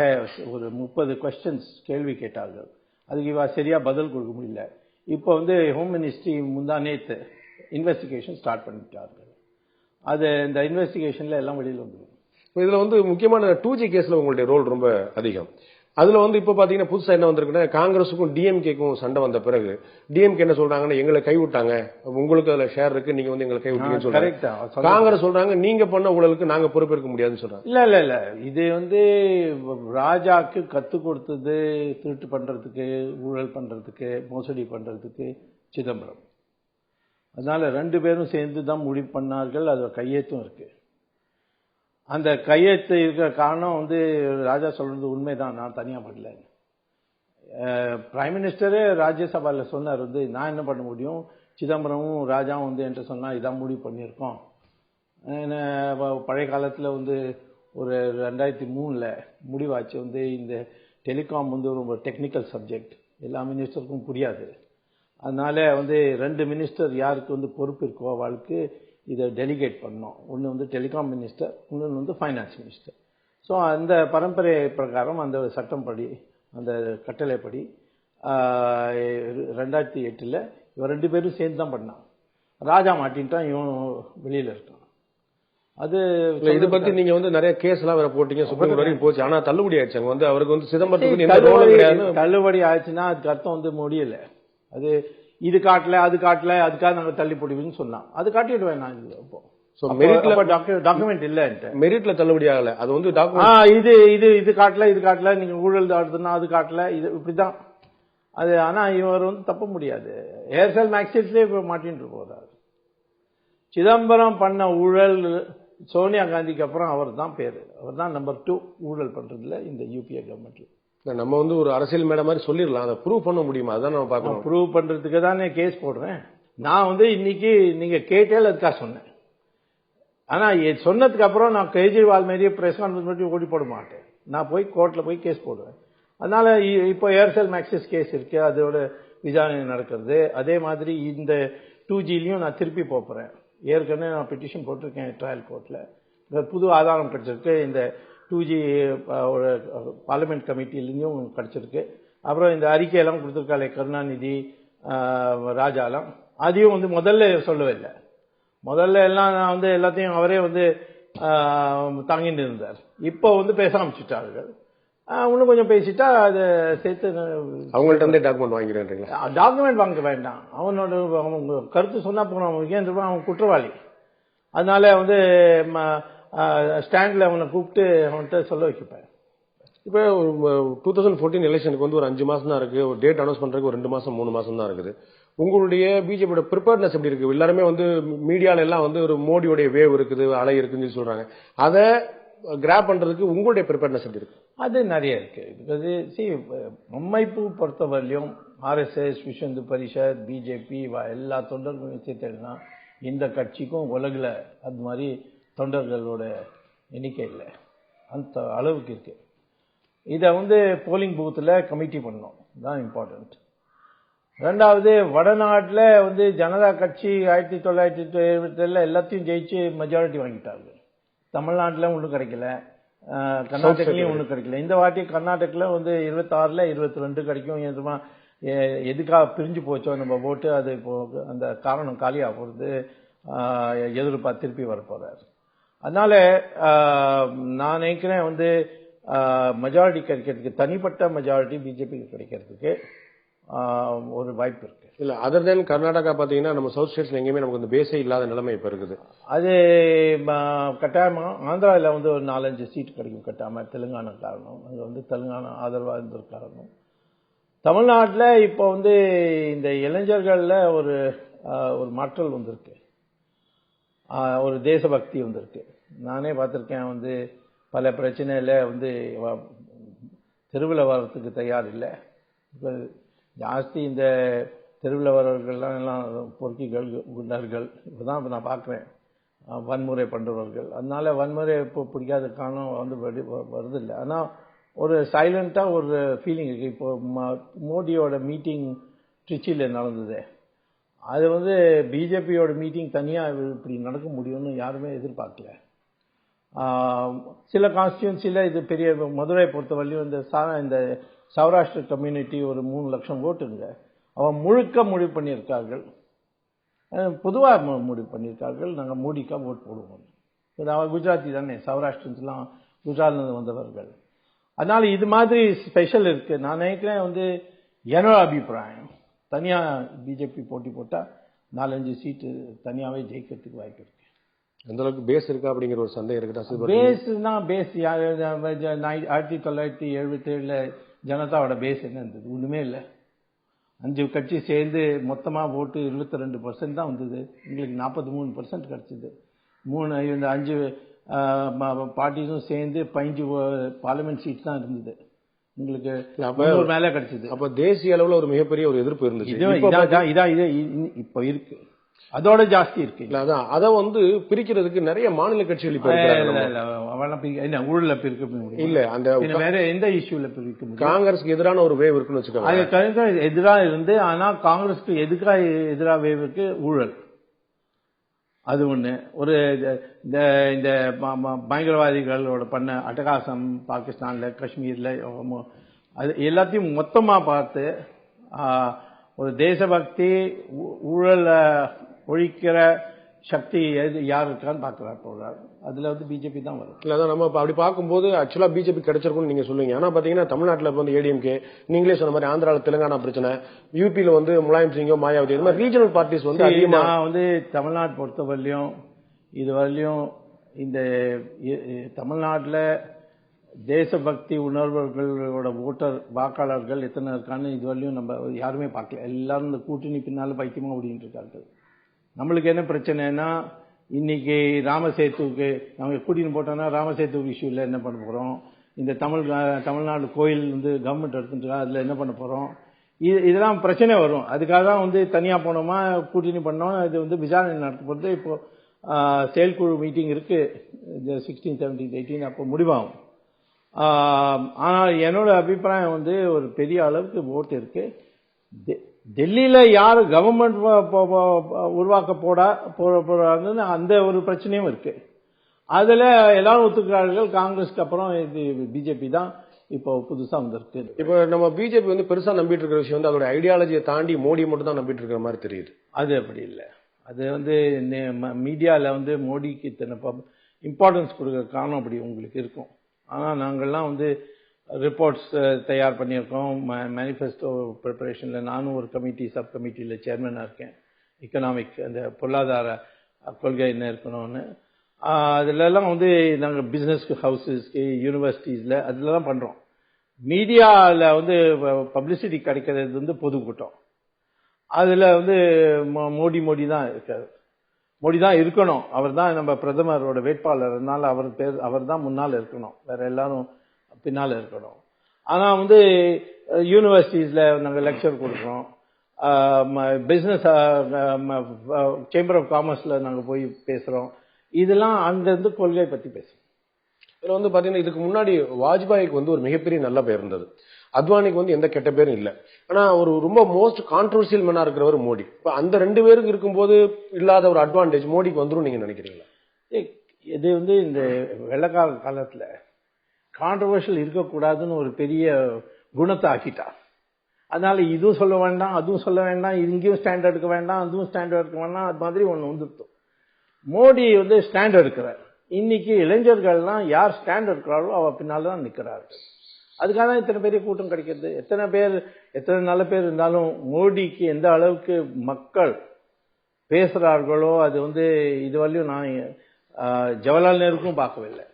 Speaker 2: ஒரு 30 கொஸ்டின்ஸ் கேள்வி கேட்டார்கள். அதுக்கு இவ சரியா பதில் கொடுக்க முடியல. இப்போ வந்து ஹோம் மினிஸ்ட்ரி முந்தா நேத்து இன்வெஸ்டிகேஷன் ஸ்டார்ட் பண்ணிட்டார்கள். அது இந்த இன்வெஸ்டிகேஷன்ல எல்லாம் வெளியில் வந்துடும்.
Speaker 1: இதுல வந்து முக்கியமான 2G கேஸ்ல உங்களுடைய ரோல் ரொம்ப அதிகம். அதுல வந்து இப்ப பாத்தீங்கன்னா புதுசா என்ன வந்திருக்குன்னா, காங்கிரஸுக்கும் டிஎம்கேக்கும் சண்டை வந்த பிறகு டிஎம்கே என்ன சொல்றாங்கன்னா, எங்களை கைவிட்டாங்க, உங்களுக்கு அதுல ஷேர் இருக்கு, நீங்க வந்து எங்களை கைவிட்டீங்கன்னு சொல்றாங்க. காங்கிரஸ் சொல்றாங்க நீங்க பண்ண ஊழலுக்கு நாங்க பொறுப்பேற்க முடியாதுன்னு சொல்றாங்க.
Speaker 2: இல்ல இது வந்து ராஜாக்கு கத்து கொடுத்தது திருட்டு பண்றதுக்கு, ஊழல் பண்றதுக்கு, மோசடி பண்றதுக்கு சிதம்பரம். அதனால 2 பேரும் சேர்ந்து தான் முடிவு பண்ணார்கள். அது கையெழுத்தும் இருக்கு. அந்த கையெழுத்து இருக்கிற காரணம் வந்து ராஜா சொல்றது உண்மைதான், நான் தனியா பண்ணல. பிரைம் மினிஸ்டரே ராஜ்யசபாவில் சொன்னார் வந்து, நான் என்ன பண்ண முடியும், சிதம்பரமும் ராஜாவும் வந்து என்கிட்ட சொன்னா இதான் முடிவு பண்ணியிருக்கோம். பழைய காலத்தில் வந்து ஒரு 2003 முடிவாச்சு வந்து இந்த டெலிகாம் வந்து ஒரு டெக்னிக்கல் சப்ஜெக்ட், எல்லா மினிஸ்டருக்கும் புரியாது. அதனால வந்து 2 மினிஸ்டர் யாருக்கு வந்து பொறுப்பு இருக்கோ அவளுக்கு இதை டெலிகேட் பண்ணோம். ஒன்று வந்து டெலிகாம் மினிஸ்டர், இன்னொன்று வந்து ஃபைனான்ஸ் மினிஸ்டர். ஸோ அந்த பரம்பரை பிரகாரம் அந்த சட்டம் படி, அந்த கட்டளைப்படி 2008 இவன் 2 பேரும் சேர்ந்து தான் பண்ணான். ராஜா மாட்டின்ட்டான், இவன் வெளியில இருக்கான். அது
Speaker 1: இதை பத்தி நீங்க வந்து நிறைய கேஸ் எல்லாம் வேற போட்டீங்க, சுப்ரீம் கோர்ட் வரைக்கும் போச்சு. ஆனா தள்ளுபடி ஆயிடுச்சு. வந்து அவருக்கு வந்து சிதம்பரத்துக்கு
Speaker 2: தள்ளுபடி ஆயிடுச்சுன்னா அதுக்கு அர்த்தம் வந்து முடியல. அது இது காட்டல அது காட்டல, அதுக்காக நாங்க தள்ளி போடுவீங்கன்னு சொன்னான். அது காட்டிடுவேன் நான். டாக்குமெண்ட் இல்ல,
Speaker 1: மெரிட்ல தள்ளுபடி ஆகல. அது வந்து
Speaker 2: இது காட்டல இது காட்டல, நீங்க ஊழல் ஆடுதுன்னா அது காட்டல, இது இப்படிதான் அது. ஆனா இவர் வந்து தப்ப முடியாது. ஏர்செல் மேக்சிஸ்லயே மாட்டின்னு போறாரு. சிதம்பரம் பண்ண ஊழல் சோனியா காந்திக்கு அப்புறம் அவர் தான் பேரு, அவர் தான் நம்பர் 2 ஊழல் பண்றதுல இந்த யூபிஏ கவர்மெண்ட்ல.
Speaker 1: நம்ம வந்து ஒரு அரசியல் மேடை மாதிரி சொல்லிடலாம், அதை ப்ரூவ் பண்ண முடியுமா? அதான் நம்ம பார்க்கணும்.
Speaker 2: ப்ரூவ் பண்றதுக்கு தானே கேஸ் போடுறேன். நான் வந்து இன்னைக்கு நீங்க கேட்டால் அதுக்காக சொன்னேன். ஆனா சொன்னதுக்கு அப்புறம் நான் கேஜ்ரிவால் மாரியே பிரஸ் கான்ஃபரன்ஸ் பண்ணி ஓடி போட மாட்டேன். நான் போய் கோர்ட்ல போய் கேஸ் போடுவேன். அதனால இப்போ ஏர்செல் மேக்சிஸ் கேஸ் இருக்கு, அதோட விசாரணை நடக்கிறது. அதே மாதிரி இந்த 2Gலையும் நான் திருப்பி போறேன். ஏற்கனவே நான் பெட்டிஷன் போட்டிருக்கேன் ட்ரையல் கோர்ட்ல. புது ஆதாரம் கிடைச்சிருக்கு. இந்த 2G பார்லிமெண்ட் கமிட்டிலையும் கிடைச்சிருக்கு. அப்புறம் இந்த அறிக்கையெல்லாம் கொடுத்துருக்காளே கருணாநிதி, ராஜாலாம், அதையும் வந்து முதல்ல சொல்லவே இல்லை. முதல்ல எல்லாம் நான் வந்து எல்லாத்தையும் அவரே வந்து தாங்கிட்டு இருந்தார். இப்போ வந்து பேச ஆரம்பிச்சுட்டார்கள். இன்னும் கொஞ்சம் பேசிட்டா அதை சேர்த்து
Speaker 1: அவங்கள்ட்ட டாக்குமெண்ட் வாங்கிறேன்.
Speaker 2: டாக்குமெண்ட் வாங்க வேண்டாம், அவனோட அவங்க கருத்து சொன்னா போனோம். அவன் குற்றவாளி. அதனால வந்து ஸ்டாண்ட்ல அவனை கூப்பிட்டு அவன்கிட்ட சொல்ல வைக்கப்பேன்.
Speaker 1: இப்போ 2014 எலெக்ஷனுக்கு வந்து ஒரு 5 மாசம் தான் இருக்கு. ஒரு டேட் அனௌன்ஸ் பண்றதுக்கு ஒரு 2 மாசம் 3 மாசம் தான் இருக்குது. உங்களுடைய பிஜேபியோட ப்ரிப்பேர்னஸ் எப்படி இருக்கு? எல்லாருமே வந்து மீடியால எல்லாம் வந்து ஒரு மோடியோடைய வேவ் இருக்குது, அலை இருக்குன்னு சொல்றாங்க. அதை கிராப் பண்றதுக்கு உங்களுடைய ப்ரிப்பேர்னஸ் எப்படி இருக்கு?
Speaker 2: அது நிறைய இருக்கு. அமைப்பு பொறுத்தவரையிலும் RSS, விஸ்வ இந்து பரிஷத், பிஜேபி எல்லா தொண்டர்களும் சேர்த்தா இந்த கட்சிக்கும் உலகில் அது மாதிரி தொண்டர்களோட எண்ணிக்கை இல்லை, அந்த அளவுக்கு இருக்கு. இதை வந்து போலிங் பூத்தில் கமிட்டி பண்ணோம், தான் இம்பார்ட்டன்ட். ரெண்டாவது, வடநாட்டில் வந்து ஜனதா கட்சி 1977 எல்லாத்தையும் ஜெயிச்சு மெஜாரிட்டி வாங்கிட்டாங்க. தமிழ்நாட்டில் ஒன்றும் கிடைக்கல, கர்நாடகிலையும் ஒன்றும் கிடைக்கல. இந்த வாட்டி கர்நாடகில் வந்து 26ல் 22 கிடைக்கும். எதுக்காக பிரிஞ்சு போச்சோ நம்ம ஓட்டு, அது இப்போ அந்த காரணம் காலியாக போகிறது, எதிர்பார்த்து திருப்பி வரப்போறாரு. அதனால நான் நினைக்கிறேன் வந்து மெஜாரிட்டி கிடைக்கிறதுக்கு, தனிப்பட்ட மெஜாரிட்டி பிஜேபிக்கு கிடைக்கிறதுக்கு ஒரு வாய்ப்பு இருக்கு.
Speaker 1: இல்ல அதர் தென் கர்நாடகா பாத்தீங்கன்னா நம்ம சவுத் ஸ்டேட்ஸ்ல எங்கேயுமே நமக்கு இந்த பேஸே இல்லாத நிலைமை இப்ப இருக்குது.
Speaker 2: அது கட்டாயமா ஆந்திராவில் வந்து ஒரு 4-5 சீட் கிடைக்கும் கட்டாயமா. தெலுங்கானா காரணம், அங்க வந்து தெலுங்கானா ஆதரவா இருந்த காரணம். தமிழ்நாட்டில் இப்போ வந்து இந்த இளைஞர்கள்ல ஒரு மாற்றல் வந்திருக்கு, ஒரு தேசபக்தி வந்திருக்கு. நானே பார்த்திருக்கேன். வந்து பல பிரச்சனையில வந்து தெருவில் வர்றதுக்கு தயார் இல்லை. இப்போ ஜாஸ்தி இந்த தெருவில் வர்றவர்கள்லாம் எல்லாம் பொறுக்கிகள், குண்டர்கள், இப்போதான் நான் பார்க்குறேன், வன்முறை பண்ணுறவர்கள். அதனால வன்முறை இப்போ பிடிக்காத காரணம் வந்து வருதில்லை. ஆனால் ஒரு சைலண்டாக ஒரு ஃபீலிங் இருக்குது. இப்போ மோடியோட மீட்டிங் ட்ரிச்சியில் நடந்தது, அது வந்து பிஜேபியோட மீட்டிங் தனியாக இப்படி நடக்க முடியும்னு யாருமே எதிர்பார்க்கல. சில கான்ஸ்டியூன்சியில் இது பெரிய, மதுரை பொறுத்தவரையும் இந்த சௌராஷ்டிர கம்யூனிட்டி ஒரு 3 லட்சம் ஓட்டுங்க, அவன் முழுக்க முடிவு பண்ணியிருக்கார்கள், பொதுவாக முடிவு பண்ணியிருக்கார்கள், நாங்கள் மோடிக்கா ஓட் போடுவோம். அவன் குஜராத்தி தானே, சௌராஷ்டிரன்ஸ்லாம் குஜராத்லேருந்து வந்தவர்கள். அதனால இது மாதிரி ஸ்பெஷல் இருக்கு. நான் நினைக்கிறேன் வந்து என்னோட அபிப்பிராயம், தனியா பிஜேபி போட்டி போட்டா 4-5 சீட்டு தனியாவே ஜெயிக்கிறதுக்கு வாய்ப்பு இருக்கு.
Speaker 1: அந்த அளவுக்கு பேஸ் இருக்கா அப்படிங்கிற ஒரு சந்தேகம் இருக்குதா?
Speaker 2: பேஸ்னா பேஸ் 1977 ஜனதாவோட பேஸ் என்ன இருந்தது? ஒண்ணுமே இல்லை. 5 கட்சி சேர்ந்து மொத்தமாக ஓட்டு 22% தான் வந்தது. எங்களுக்கு 43% கிடைச்சிது. இந்த 5 பார்ட்டிஸும் சேர்ந்து 15 பார்லிமெண்ட் சீட் தான் இருந்தது. உங்களுக்கு மேலே கிடைச்சது.
Speaker 1: அப்ப தேசிய அளவுல ஒரு மிகப்பெரிய ஒரு எதிர்ப்பு இருந்துச்சு.
Speaker 2: இப்ப இருக்கு, அதோட ஜாஸ்தி இருக்கு.
Speaker 1: அதான் அதை வந்து பிரிக்கிறதுக்கு நிறைய மாநில கட்சிகள் இப்ப
Speaker 2: ஊழல பிரிக்க
Speaker 1: இல்ல, அந்த
Speaker 2: வேற எந்த இஷ்யூல பிரிக்க
Speaker 1: காங்கிரஸ்க்கு எதிரான ஒரு வேவ் இருக்குன்னு வச்சுக்கோங்க.
Speaker 2: எதிராக இருந்து, ஆனா காங்கிரஸ்க்கு எதிராக வேவ் இருக்கு ஊழல். அது ஒண்ணு. ஒரு இந்த பயங்கரவாதிகளோட பண்ண அட்டகாசம் பாகிஸ்தான்ல, காஷ்மீர்ல, அது எல்லாத்தையும் மொத்தமா பார்த்து ஒரு தேசபக்தி ஊழல ஒழிக்கிற சக்தி யார் இருக்கான்னு பார்க்கிறார் போறாரு. அதுல வந்து பிஜேபி தான் வரும்.
Speaker 1: இல்ல, அதான் நம்ம அப்படி பார்க்கும்போது ஆக்சுவலா பிஜேபி கிடைச்சிருக்கும்னு நீங்க சொல்லுவீங்க. ஆனா பாத்தீங்கன்னா தமிழ்நாட்டுல வந்து ஏடிஎம்கே, நீங்களே சொன்ன மாதிரி ஆந்திரால தெலுங்கானா பிரச்சனை, யூபியில வந்து முலாயம் சிங்கோ, மாயாவதி, இது மாதிரி ரீஜனல் பார்ட்டிஸ் வந்து அதிகமா.
Speaker 2: வந்து தமிழ்நாடு பொறுத்தவரையிலும் இதுவரையிலும் இந்த தமிழ்நாட்டில் தேசபக்தி உணர்வுகளோட வாக்காளர்கள் எத்தனை இருக்கான்னு இதுவரையிலும் நம்ம யாருமே பார்க்கல. எல்லாரும் இந்த கூட்டணி பின்னால பைத்தியமா ஓடிட்டு இருக்கார்கள். நம்மளுக்கு என்ன பிரச்சனைனா, இன்னைக்கு ராமசேத்துவுக்கு நம்ம கூட்டின்னு போட்டோம்னா ராமசேத்து இஷ்யூல என்ன பண்ண போறோம், இந்த தமிழ்நாடு கோயில் வந்து கவர்மெண்ட் எடுத்துட்டு அதுல என்ன பண்ண போறோம், இதெல்லாம் பிரச்சனை வரும். அதுக்காக தான் வந்து தனியா போனோமா கூட்டணி பண்ணோம். இது வந்து விசாரணை நடத்த போறது. இப்போ செயற்குழு மீட்டிங் இருக்கு 16, 17, 18 அப்போ முடிவாகும். ஆனால் என்னோட அபிப்பிராயம் வந்து ஒரு பெரிய அளவுக்கு ஓட்டு இருக்கு. டெல்லியில யாரு கவர்மெண்ட் உருவாக்க போறாங்கன்னு அந்த ஒரு பிரச்சனையும் இருக்கு. அதுல எல்லாரும் ஒத்துக்கிறார்கள். காங்கிரஸ்க்கு அப்புறம் இது பிஜேபி தான் இப்போ புதுசா வந்திருக்கு.
Speaker 1: இப்போ நம்ம பிஜேபி வந்து பெருசா நம்பிட்டு இருக்கிற விஷயம் வந்து அதோட ஐடியாலஜியை தாண்டி மோடி மட்டும் தான் நம்பிட்டு இருக்கிற மாதிரி தெரியுது.
Speaker 2: அது அப்படி இல்லை. அது வந்து மீடியால வந்து மோடிக்கு இத்தனை இம்பார்ட்டன்ஸ் கொடுக்குற காரணம் அப்படி உங்களுக்கு இருக்கும். ஆனா நாங்கள்லாம் வந்து ரிப்போர்ட்ஸ் தயார் பண்ணியிருக்கோம். மேனிஃபெஸ்டோ ப்ரிப்பரேஷன்ல நானும் ஒரு சப் கமிட்டியில் சேர்மனாக இருக்கேன். எக்கனாமிக், அந்த பொருளாதார கொள்கை என்ன இருக்கணும்னு. அதுலலாம் வந்து நாங்கள் பிஸ்னஸ்க்கு, ஹவுசஸ்க்கு, யூனிவர்சிட்டிஸில் அதுலலாம் பண்ணுறோம். மீடியாவில் வந்து பப்ளிசிட்டி கிடைக்கிறது வந்து பொதுக்கூட்டம். அதில் வந்து மோடி தான் இருக்காரு. மோடி தான் இருக்கணும். அவர் தான் நம்ம பிரதமரோட வேட்பாளர். அதனால அவர் தான் முன்னால் இருக்கணும், வேற எல்லாரும் பின்னால் இருக்கணும். ஆனா வந்து யூனிவர்சிட்டிஸ்ல நாங்கள் லெக்சர் கொடுக்குறோம். பிசினஸ் சேம்பர் ஆஃப் காமர்ஸ்ல நாங்கள் போய் பேசுறோம். இதெல்லாம் அங்கிருந்து கொள்கை பத்தி பேசுறோம்.
Speaker 1: இதுல வந்து பாத்தீங்கன்னா இதுக்கு முன்னாடி வாஜ்பாய்க்கு வந்து ஒரு மிகப்பெரிய நல்ல பேர் இருந்தது. அத்வானிக்கு வந்து எந்த கெட்ட பேரும் இல்லை. ஆனா ஒரு ரொம்ப மோஸ்ட் கான்ட்ரோவர்சியல் மேனா இருக்கிறவர் மோடி. இப்ப அந்த 2 பேருக்கு இருக்கும்போது இல்லாத ஒரு அட்வான்டேஜ் மோடிக்கு வந்துரும் நீங்க நினைக்கிறீங்களா?
Speaker 2: இது வந்து இந்த வெள்ளக்கால காலத்துல கான்ட்ரோவர்ஷியல் இருக்கக்கூடாதுன்னு ஒரு பெரிய குணத்தை ஆக்கிட்டார். அதனால இதுவும் சொல்ல வேண்டாம், அதுவும் சொல்ல வேண்டாம், இங்கேயும் ஸ்டாண்ட் எடுக்க வேண்டாம், அதுவும் ஸ்டாண்ட் எடுக்க வேண்டாம். அது மாதிரி ஒண்ணு வந்துருத்தோம். மோடி வந்து ஸ்டாண்ட் எடுக்கிறார். இன்னைக்கு இளைஞர்கள்லாம் யார் ஸ்டாண்ட் எடுக்கிறாரோ அவ பின்னால்தான் நிற்கிறார்கள். அதுக்காக தான் இத்தனை பெரிய கூட்டம் கிடைக்கிறது. எத்தனை நல்ல பேர் இருந்தாலும் மோடிக்கு எந்த அளவுக்கு மக்கள் பேசுறார்களோ அது வந்து இதுவரையும் நான் ஜவஹர்லால் நேருக்கும் பார்க்கவில்லை,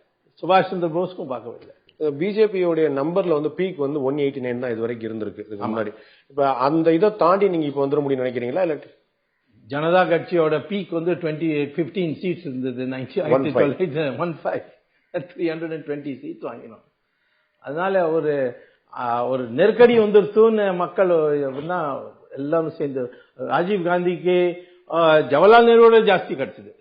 Speaker 2: சுபாஷ் சந்திர போஸ்க்கும் பார்க்கவில்லை.
Speaker 1: பிஜேபியோடைய நம்பர்ல வந்து பீக் வந்து 189 தான் இது வரைக்கும் இருந்திருக்கு இதுக்கு முன்னாடி. இப்ப அந்த இதை தாண்டி நீங்க இப்ப வந்துட முடியும் நினைக்கிறீங்களா? இல்ல
Speaker 2: ஜனதா கட்சியோட பீக் வந்து 15 சீட்ஸ் இருந்தது. 320 சீட்ஸ் வாங்கினோம். அதனால ஒரு நெருக்கடி வந்துருச்சுன்னு மக்கள் எல்லாரும் சேர்ந்து. ராஜீவ் காந்திக்கு ஜவஹர்லால் நேருவோட ஜாஸ்தி கிடைச்சது.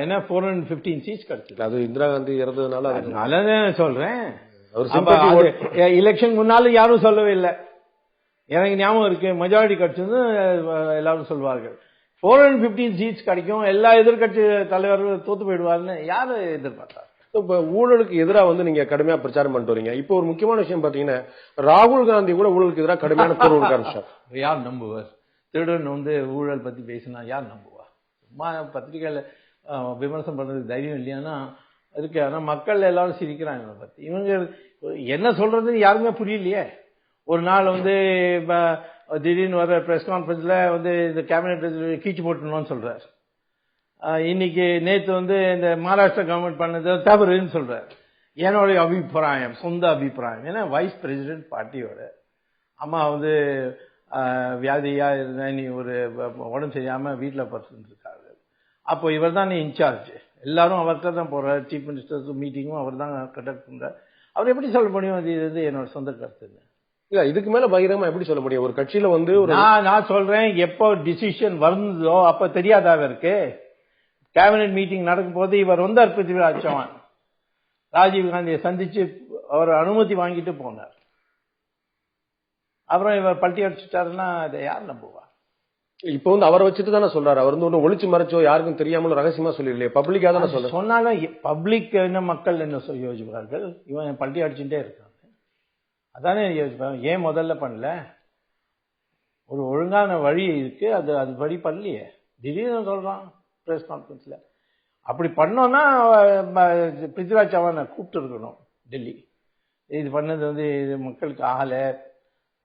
Speaker 2: ஏன்னா 415 சீட்ஸ் கிடைச்சது.
Speaker 1: அது இந்திரா காந்தி இறந்ததுனால
Speaker 2: அதனாலதான் சொல்றேன். எலெக்ஷன் முன்னால யாரும் சொல்லவே இல்லை. எனக்கு ஞாபகம் இருக்கு, மெஜாரிட்டி கிடைச்சது எல்லாரும் சொல்வார்கள். 415 சீட்ஸ் கிடைக்கும், எல்லா எதிர்கட்சி தலைவர்கள் தோத்து போயிடுவாருன்னு யாரு எதிர்பார்த்தார்?
Speaker 1: இப்ப ஊழலுக்கு எதிராக வந்து நீங்க கடுமையா பிரச்சாரம் பண்ணிட்டு வரீங்க. இப்போ ஒரு முக்கியமான விஷயம் பாத்தீங்கன்னா, ராகுல் காந்தி கூட ஊழலுக்கு எதிராக கடுமையான குரல் கொடுக்க ஆரம்பிச்சார்.
Speaker 2: யார் நம்புவார்? திருடன் வந்து ஊழல் பத்தி பேசினா யார் நம்புவார்? சும்மா பத்திரிகையில விமர்சனம் பண்றது தைரியம் இல்லையானா இருக்கு. ஆனா மக்கள் எல்லாரும் சிரிக்கிறாங்க இவங்க பத்தி. இவங்க என்ன சொல்றதுன்னு யாருமே புரியலையே. ஒரு நாள் வந்து திடீர்னு வர பிரஸ் கான்ஃபரன்ஸ்ல வந்து இந்த கேபினெட் கீச்சு போட்டணும்னு சொல்றாரு. இன்னைக்கு நேற்று வந்து இந்த மகாராஷ்டிரா கவர்மெண்ட் பண்ணது தவறுன்னு சொல்றாரு. என்னுடைய அபிப்பிராயம், சொந்த அபிப்பிராயம். ஏன்னா வைஸ் பிரசிடென்ட் பார்ட்டியோட அம்மா வந்து வியாதியா இருந்தா நீ ஒரு உடம்பு சரியாம வீட்டில் படுத்துருக்காரு. அப்போ இவர் தான் இன்சார்ஜ், எல்லாரும் அவர்கிட்ட தான் போறாரு. சீஃப் மினிஸ்டர்ஸ் மீட்டிங்கும் அவர் தான் கண்டக்ட் பண்றாரு. அவர் எப்படி சொல்ல முடியும் இது என்னோட சொந்த கருத்துன்னு?
Speaker 1: இல்ல இதுக்கு மேல பகிரமா எப்படி சொல்ல முடியும்? ஒரு கட்சியில வந்து
Speaker 2: நான் சொல்றேன், எப்போ டிசிஷன் வந்ததோ அப்ப தெரியாதா இருக்கு? கேபினெட் மீட்டிங் நடக்கும் போது இவர் வந்தார், பிருத்திவிராஜ் சௌஹான் ராஜீவ் காந்தியை சந்திச்சு அவர் அனுமதி வாங்கிட்டு போனார். அப்புறம் இவர் பல்ட்டி அடிச்சுட்டாருன்னா அதை யார் நம்புவா?
Speaker 1: இப்ப வந்து அவரை வச்சுட்டு தானே சொல்றாரு. அவர் வந்து ஒண்ணு ஒளிச்சு மறைச்சோ யாருக்கும் தெரியாம ரகசியமா சொல்லிடலையே, பப்ளிக்கா தானே சொல்ற.
Speaker 2: சொன்னாலும் பப்ளிக் என்ன மக்கள் என்ன யோசிப்பார்கள்? இவன் பல்ட்டி அடிச்சுட்டே இருக்காங்க, அதானே யோசிப்பாங்க. ஏன் முதல்ல பண்ணல? ஒரு ஒழுங்கான வழி இருக்கு, அது வழி பண்ணலையே. திடீர்னு சொல்றான் பிரஸ் கான்ஃபரன்ஸ்ல. அப்படி பண்ணோம்னா பிருத்திவிராஜ் சௌஹானை கூப்பிட்டு இருக்கணும் டெல்லி. இது பண்ணது வந்து இது மக்களுக்கு ஆகல,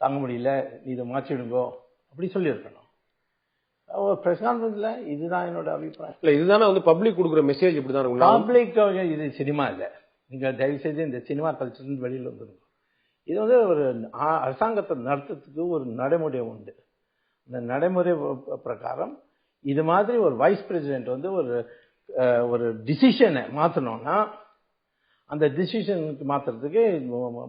Speaker 2: தாங்க முடியல, இதை மாற்றிடுங்கோ அப்படி சொல்லியிருக்கணும் பிரஸ் கான்ஃபரன்ஸ்ல. இதுதான் என்னோட அபிப்பிராயம். இல்ல
Speaker 1: இதுதானே வந்து பப்ளிக் கொடுக்குற மெசேஜ் இப்படிதான் இருக்கும்.
Speaker 2: பப்ளிக் இது சினிமா இல்லை, நீங்க தயவு செய்து இந்த சினிமா கல்ச்சர் வெளியில் வந்துருங்க. இது வந்து ஒரு அரசாங்கத்தை நடத்துறதுக்கு ஒரு நடைமுறை உண்டு. இந்த நடைமுறை பிரகாரம் இது மாதிரி ஒரு வைஸ் பிரசிடென்ட் வந்து ஒரு டிசிஷனை மாற்றணும்னா அந்த டிசிஷனுக்கு மாத்துறதுக்கு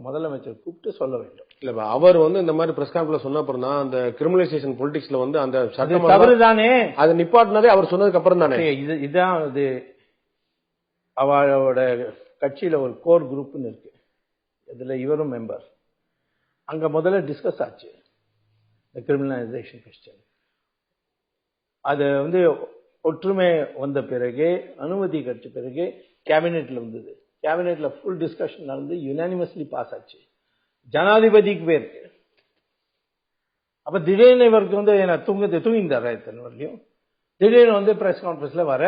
Speaker 2: முதலமைச்சர் கூப்பிட்டு சொல்ல வேண்டும்.
Speaker 1: இல்ல அவர் வந்து இந்த மாதிரி பிரஸ் கான்ஃபரன்ஸ்ல சொன்ன அப்புறம் தான் அந்த கிரிமினலைசேஷன் பொலிட்டிக்ஸ்ல வந்து அந்த சட்டம்
Speaker 2: தவறு தானே,
Speaker 1: அதை நிப்பாட்டினதே அவர் சொன்னதுக்கு அப்புறம் தானே.
Speaker 2: இதுதான் அது அவரோட கட்சியில ஒரு கோர் குரூப்னு இருக்கு, இதுல இவரும் மெம்பர். அங்க முதல்ல டிஸ்கஸ் ஆச்சு கிரிமினலைசேஷன் கொஸ்டின். அது வந்து ஒற்றுமை வந்த பிறகு, அனுமதி கிடைச்ச பிறகு கேபினெட்ல வந்தது. கேபினெட்ல ஃபுல் டிஸ்கஷன் நடந்து யுனானிமஸ்லி பாஸ் ஆச்சு, ஜனாதிபதிக்கு பேருக்கு. அப்ப திடீர்னு இவருக்கு வந்து என்ன தூங்கிந்தாரா இத்தனை வரலையும்? திடீர்னு வந்து பிரஸ் கான்ஃபரன்ஸ்ல வர,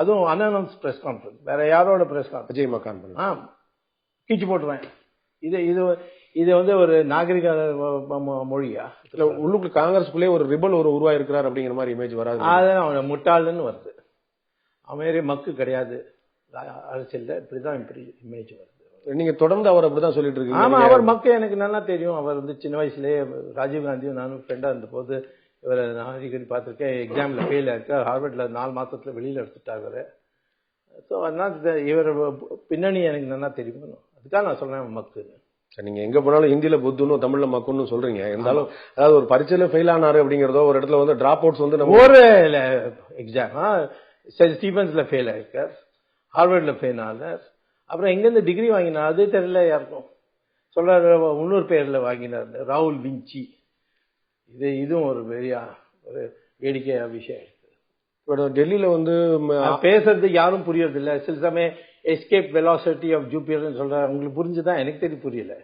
Speaker 2: அதுவும் அனௌன்ஸ் பிரஸ் கான்ஃபரன்ஸ், வேற யாரோட பிரஸ் கான்ஃபரன்ஸ்?
Speaker 1: விஜய் மக்கான்.
Speaker 2: கீச்சு போட்டுருவேன். இது வந்து ஒரு நாகரிக மொழியா?
Speaker 1: உள்ளுக்கு காங்கிரஸ்குள்ளே ஒரு ரிபல் உருவாயிருக்கிறார் அப்படிங்கிற மாதிரி இமேஜ் வராது.
Speaker 2: அதான் அவன் முட்டாள்னு வருது. அவரே மக்கு கிடையாது அரசியல், இப்படிதான் இமேஜ் வருது.
Speaker 1: நீங்க தொடர்ந்து அவர் அப்படிதான் சொல்லிட்டு இருக்கீங்க.
Speaker 2: ஆமா, அவர் மக்கு எனக்கு நல்லா தெரியும். அவர் வந்து சின்ன வயசுலேயே ராஜீவ் காந்தியும் நானும் ஃப்ரெண்டா இருந்த போது இவரை நான் அடிக்கடி பார்த்துருக்கேன். எக்ஸாம்ல ஃபெயில் ஆயிருக்கார், ஹார்வர்ட்ல 4 மாசத்துல வெளியில எடுத்துட்டாரு. ஸோ அதனால இவர் பின்னணி எனக்கு நல்லா தெரியும். அதுக்காக நான் சொல்றேன் மக்குன்னு.
Speaker 1: நீங்க எங்க போனாலும் ஹிந்தியில புத்துன்னு தமிழ்ல மக்குன்னு சொல்றீங்க. இருந்தாலும் அதாவது ஒரு பரீட்சையில ஃபெயில் ஆனாரு அப்படிங்கறதோ, ஒரு இடத்துல வந்து டிராப் அவுட்ஸ் வந்து
Speaker 2: ஒரு எக்ஸாம் ஸ்டீபன்ஸ்ல ஃபெயில் ஆயிருக்கார், ஹார்வர்ட்ல ஃபெயில் ஆனார். அப்புறம் எங்கிருந்து டிகிரி வாங்கினார் அது தெரியல யாருக்கும். சொல்ற இன்னொரு பேர்ல வாங்கினார், ராகுல் விஞ்சி. இதுவும் ஒரு பெரிய ஒரு வேடிக்கையா விஷயம்.
Speaker 1: டெல்லியில வந்து
Speaker 2: பேசுறது யாரும் புரியறது இல்ல. சில சமயம் எஸ்கேப் வெலாசிட்டி ஆஃப் ஜூபிட்டர்னு சொல்றாங்க. உங்களுக்கு புரிஞ்சுதான்? எனக்கு தெரியும் புரியல.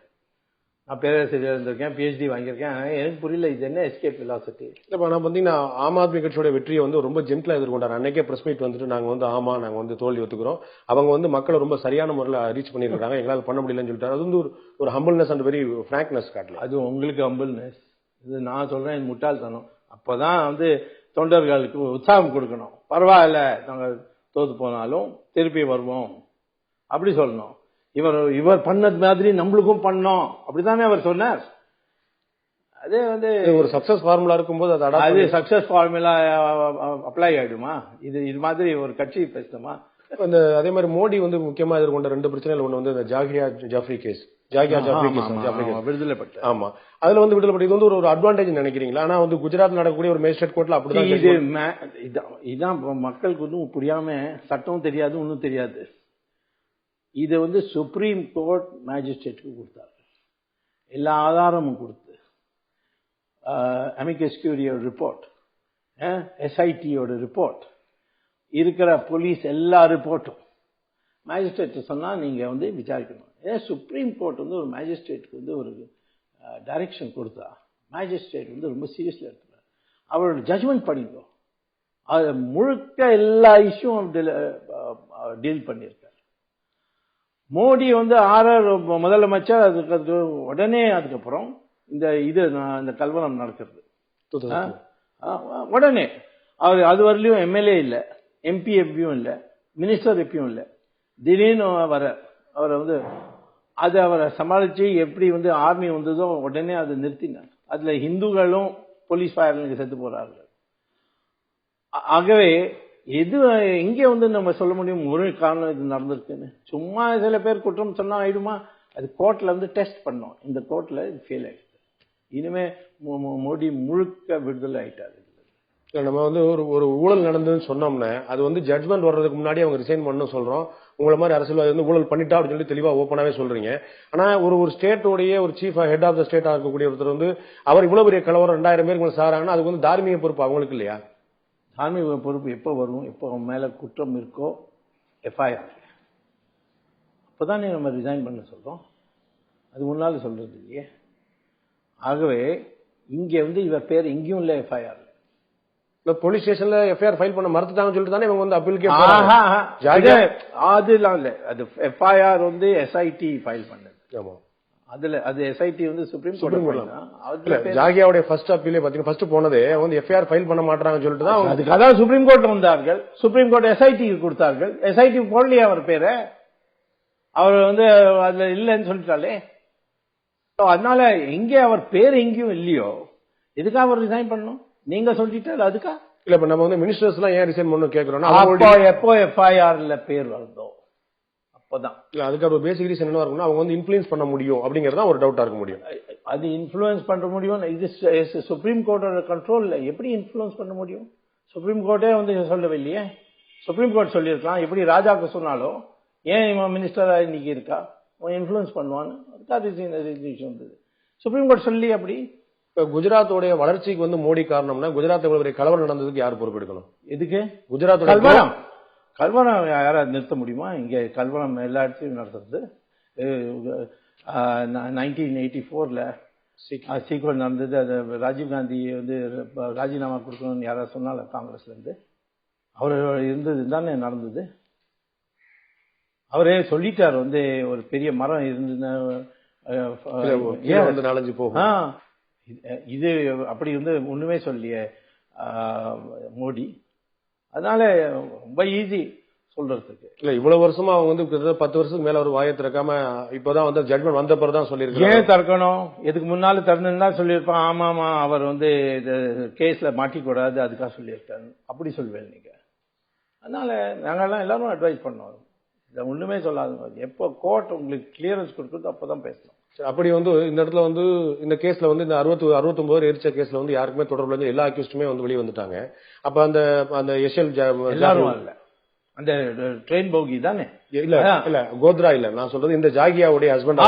Speaker 2: நான் பேராசிரியர் இருந்திருக்கேன், பிஹெச்டி வாங்கியிருக்கேன், எனக்கு புரியல இது என்ன எஸ்கேப் வெலாசிட்டி.
Speaker 1: இல்லப்பா நான் பாத்தீங்கன்னா ஆம் ஆத்மி கட்சியோட வெற்றியை வந்து ரொம்ப ஜென்டிலா எதிர்கொண்டார். அன்னைக்கே பிரஸ் மீட் வந்துட்டு நாங்க வந்து நாங்க வந்து தோல்வி ஒத்துக்கிறோம், அவங்க வந்து மக்களை ரொம்ப சரியான முறையில் ரீச் பண்ணிருக்காங்க, எங்களால் பண்ண முடியலன்னு சொல்லிட்டாரு. அது வந்து ஒரு ஹம்பிள்னஸ் அண்ட் வெரி பிராங்க்னஸ் காட்டல.
Speaker 2: அது உங்களுக்கு ஹம்பிள்னஸ், இது நான் சொல்றேன் முட்டாள்தனம். அப்பதான் வந்து தொண்டர்களுக்கு உற்சாகம் கொடுக்கணும். பரவாயில்ல, நாங்க தோத்து போனாலும் திருப்பி வருவோம் அப்படி சொல்லணும். இவர் பண்ணது மாதிரி நம்மளுக்கும் பண்ணோம் அப்படித்தானே அவர் சொன்னார். அதே வந்து
Speaker 1: ஒரு சக்சஸ் ஃபார்முலா இருக்கும்போது
Speaker 2: அது சக்சஸ் ஃபார்முலா அப்ளை ஆயிடுமா? இது மாதிரி ஒரு கட்சி பேசணுமா?
Speaker 1: அதே மாதிரி மோடி வந்து முக்கியமா எதிர்கொண்ட 2 பிரச்சனைகள், ஒண்ணு வந்து ஜாகியா ஜாஃப்ரி கேஸ்
Speaker 2: விடுதலைப்பட்ட.
Speaker 1: ஆமா, அதுல வந்து விடுதலைப்பட்ட. இது வந்து ஒரு அட்வான்டேஜ் நினைக்கிறீங்களா? ஆனா வந்து குஜராத் நடக்கக்கூடிய ஒரு மேஜிஸ்ட்ரேட் கோர்ட்ல அப்படிதான்.
Speaker 2: இதான் மக்களுக்கு ஒன்றும் புரியாம, சட்டம் தெரியாது, ஒன்றும் தெரியாது. இது வந்து சுப்ரீம் கோர்ட் மேஜிஸ்ட்ரேட்டுக்கு கொடுத்தாரு, எல்லா ஆதாரமும் கொடுத்து, அமிகஸ் கியூரியோட ரிப்போர்ட், எஸ்ஐடியோட ரிப்போர்ட், இருக்கிற போலீஸ் எல்லா ரிப்போர்ட்டும் மேஜிஸ்ட்ரேட் சொன்னா நீங்க வந்து விசாரிக்கணும். சுப்ரீம் கோர்ட் வந்து ஒரு மேஜிஸ்ட்ரேட்டுக்கு வந்து ஒரு டைரக்ஷன் கொடுத்தா மேஜிஸ்ட்ரேட் வந்து ரொம்ப சீரியஸ்ல எடுத்துக்கிறார். அவரோட ஜட்ஜ்மெண்ட் படிங்க, அது முழுக்க எல்லா இஷ்யூவும் டீல் பண்ணியிருக்காரு. மோடி வந்து முதலமைச்சர், அதுக்கு உடனே அதுக்கப்புறம் இந்த கலவரம் நடக்கிறது உடனே அது வரலையும் எம்எல்ஏ இல்லை, எம்பி எப்பயும் இல்லை, மினிஸ்டர் எப்பயும் இல்லை, திடீர்னு அவரை வந்து அவரை சமாளிச்சு எப்படி வந்து ஆர்மி வந்ததோ உடனே அதை நிறுத்தினார். அதுல இந்துக்களும் போலீஸ் ஃபயர்ல செத்து போறார்கள். ஆகவே எது இங்கே நம்ம சொல்ல முடியும் ஒரு காரணம் இது நடந்திருக்குன்னு. சும்மா சில பேர் குற்றம் சொன்னா ஆயிடுமா? அது கோர்ட்ல டெஸ்ட் பண்ணோம். இந்த கோர்ட்ல இது ஃபெயில் ஆயிடுச்சு. இனிமே மோடி முழுக்க விடுதலை ஆயிட்டாரு.
Speaker 1: நம்ம ஒரு ஊழல் நடந்ததுன்னு சொன்னோம்னா அது ஜட்மெண்ட் வர்றதுக்கு முன்னாடி அவங்க ரிசைன் பண்ணணும் சொல்றோம். உங்களை மாதிரி அரசியல்வாதி ஊழல் பண்ணிட்டா அப்படின்னு சொல்லி தெளிவா ஓப்பனாவே சொல்றீங்க. ஆனா ஒரு ஸ்டேட்டோடைய ஒரு சீஃப் ஹெட் ஆஃப் த ஸ்டேட்டா இருக்கக்கூடிய ஒருத்தர் அவர் இவ்வளவு பெரிய கலவரம் 2000 பேருக்கு சாராங்கன்னா அதுக்கு தார்மீக பொறுப்பு அவங்களுக்கு இல்லையா?
Speaker 2: தார்மீக பொறுப்பு எப்போ வரும்? எப்போ அவன் மேல குற்றம் இருக்கோ எஃப்ஐஆர், அப்பதானே நம்ம ரிசைன் பண்ண சொல்றோம். அது முன்னால சொல்றது இல்லையே. ஆகவே இங்க இவர் பேர் எங்கேயும் இல்ல எஃப்ஐஆர்.
Speaker 1: போலீஸ் ஸ்டேஷன்ல எஃப்ஐஆர் ஃபைல் பண்ண மறுத்துட்டாங்கன்னு சொல்லிட்டு தானே இவங்க அப்பீலுக்கே
Speaker 2: அதெல்லாம் இல்ல. அது எஃப்ஐஆர் எஸ்ஐடி ஃபைல் பண்ணது.
Speaker 1: ஆமா,
Speaker 2: அதுல அது எஸ்ஐடி சுப்ரீம் கோர்ட்.
Speaker 1: ஜாகியாவுடைய ஃபர்ஸ்ட் அப்பீலே பாத்தீங்கன்னா ஃபர்ஸ்ட் போனதே எஃப்ஐஆர் ஃபைல் பண்ண மாட்டாங்கன்னு சொல்லிட்டு தான்
Speaker 2: அதுக்கு அதான் சுப்ரீம் கோர்ட் வந்தார்கள். சுப்ரீம் கோர்ட் எஸ்ஐடி கொடுத்தார்கள். எஸ்ஐடி போடலையே அவர் பேரை. அவர் அதுல இல்லைன்னு சொல்லிட்டாலே. அதனால எங்கே அவர் பேர் எங்கேயும் இல்லையோ எதுக்காக அவர் ரிசைன் பண்ணணும்? நீங்க சொல்லிட்டாரு அதுக்கா
Speaker 1: இல்ல. இப்ப நம்ம மினிஸ்டர்ஸ் எல்லாம் ஏன் ரிசைன் பண்ணணும் கேக்குறோம்.
Speaker 2: எப்போ எஃப்ஐஆர்ல பேர் வருதோ அப்பதான்.
Speaker 1: இல்ல அதுக்கு ஒரு பேசிக் ரீசன் என்ன இருக்கும்னா அவங்க இன்ஃப்ளூயன்ஸ் பண்ண முடியும் அப்படிங்கறத ஒரு டவுட்டா இருக்க முடியும்.
Speaker 2: அது இன்ஃப்ளூயன்ஸ் பண்ண முடியும். இது சுப்ரீம் கோர்ட்டோட கண்ட்ரோல்ல எப்படி இன்ஃப்ளூயன்ஸ் பண்ண முடியும்? சுப்ரீம் கோர்ட்டே சொல்லவே இல்லையே. சுப்ரீம் கோர்ட் சொல்லியிருக்கலாம். எப்படி ராஜாக்கு சொன்னாலும் ஏன் இவன் மினிஸ்டரா இன்னைக்கு இருக்கா இன்ஃப்ளூயன்ஸ் பண்ணுவான்னு. அதுக்காக சுப்ரீம் கோர்ட் சொல்லி அப்படி.
Speaker 1: இப்ப குஜராத்தோடைய வளர்ச்சிக்கு மோடி காரணம்னா குஜராத் கலவரம் நடந்ததுக்கு யார் பொறுப்பெடுக்கணும்?
Speaker 2: எதுக்கு
Speaker 1: குஜராத்
Speaker 2: கல்வரம் யாராவது நிறுத்த முடியுமா? இங்க கல்வரம் எல்லா இடத்துலயும் நடத்துறது. 1984 சீக்கிரம் நடந்தது. அது ராஜீவ்காந்தி ராஜினாமா கொடுக்கணும்னு யாராவது சொன்னால காங்கிரஸ்ல இருந்து அவர் இருந்தது தானே நடந்தது. அவரே சொல்லிட்டார் ஒரு பெரிய மரம் இருந்ததுன்னா
Speaker 1: போகும்.
Speaker 2: இது அப்படி ஒண்ணுமே சொல்லிய மோடி. அதனால ரொம்ப ஈஸி சொல்றதுக்கு.
Speaker 1: இல்ல இவ்வளவு வருஷமா அவங்க 10 வருஷத்துக்கு மேல ஒரு வாயை திறக்காம இப்பதான் ஜட்மெண்ட் வந்த பிறகுதான் சொல்லிருக்காங்க.
Speaker 2: ஏன் திறக்கணும்? எதுக்கு முன்னால திறந்துன்னா சொல்லியிருப்பான். ஆமா அவர் கேஸ்ல மாட்டிக்கூடாது அதுக்காக சொல்லியிருக்காரு. அப்படி சொல்வேன் நீங்க. அதனால நாங்கெல்லாம் எல்லாரும் அட்வைஸ் பண்ணோம். இதை ஒண்ணுமே சொல்லாதுங்க. எப்போ கோர்ட் உங்களுக்கு கிளியரன்ஸ் கொடுக்குறது அப்பதான் பேசணும்.
Speaker 1: அப்படி இந்த இடத்துல இந்த கேஸ்ல இந்த 69 எரிச்ச கேஸ்ல யாருக்குமே தொடர்புல இருந்து எல்லா அக்யூஸ்டுமே வெளியே வந்துட்டாங்க. அப்ப அந்த எஸ்எல்
Speaker 2: எல்லாரும் இல்ல. அந்த ட்ரெயின் போகி தானே?
Speaker 1: இல்ல கோத்ரா இல்ல. நான் சொல்றது இந்த ஜாகியாவுடைய ஹஸ்பண்ட்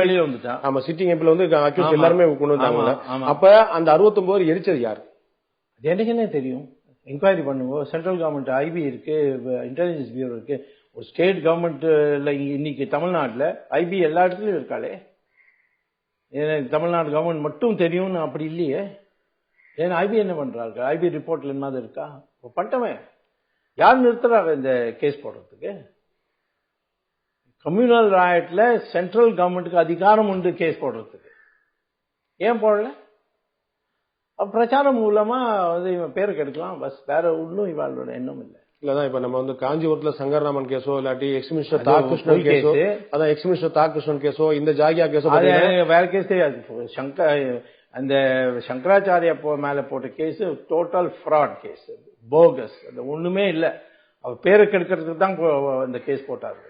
Speaker 2: வெளியே வந்துட்டான்.
Speaker 1: ஆமா, சிட்டிங் எம்பில அக்யூஸ்ட் எல்லாருமே கொண்டு வந்தாங்க. அப்ப அந்த 69 எரிச்சது யாரு?
Speaker 2: எனக்குன்னே தெரியும். என்கொயரி பண்ணுங்க. சென்ட்ரல் கவர்மெண்ட் ஐபி இருக்கு, இன்டெலிஜென்ஸ் பியூரோ இருக்கு. ஒரு ஸ்டேட் கவர்மெண்ட்ல இன்னைக்கு தமிழ்நாட்டில் ஐபி எல்லா இடத்துலயும் இருக்காளே. தமிழ்நாடு கவர்மெண்ட் மட்டும் தெரியும்னு அப்படி இல்லையே. ஏன்னா ஐபி என்ன பண்றாங்க? ஐபி ரிப்போர்ட்ல என்ன இருக்கா? பண்ணிட்டவன் யார் நிறுத்துறாங்க இந்த கேஸ் போடுறதுக்கு? கம்யூனல் ராயட்ல சென்ட்ரல் கவர்மெண்ட்டுக்கு அதிகாரம் உண்டு கேஸ் போடுறதுக்கு. ஏன் போடல? பிரச்சாரம் மூலமா இவன் பேரு கெடுக்கலாம். பஸ் வேற ஒன்றும் இவாளோட எண்ணம் இல்லை.
Speaker 1: இல்லதான் இப்ப நம்ம காஞ்சிபுரத்துல சங்கர்ராமன் கேஸோ இல்லாட்டி எக்ஸ்மினிஸ்டர் தாகிருஷ்ணன் கேஸோ, அதான் எக்ஸ்மினிஸ்டர் தாகிருஷ்ணன் கேஸோ, இந்த ஜாகியா கேஸோ
Speaker 2: வேற கேஸ் அந்த சங்கராச்சாரியா மேல போட்ட case total fraud case, bogus. அது ஒண்ணுமே இல்ல. அவர் பேரை கெடுக்கிறதுக்கு தான் இந்த கேஸ் போட்டாரு.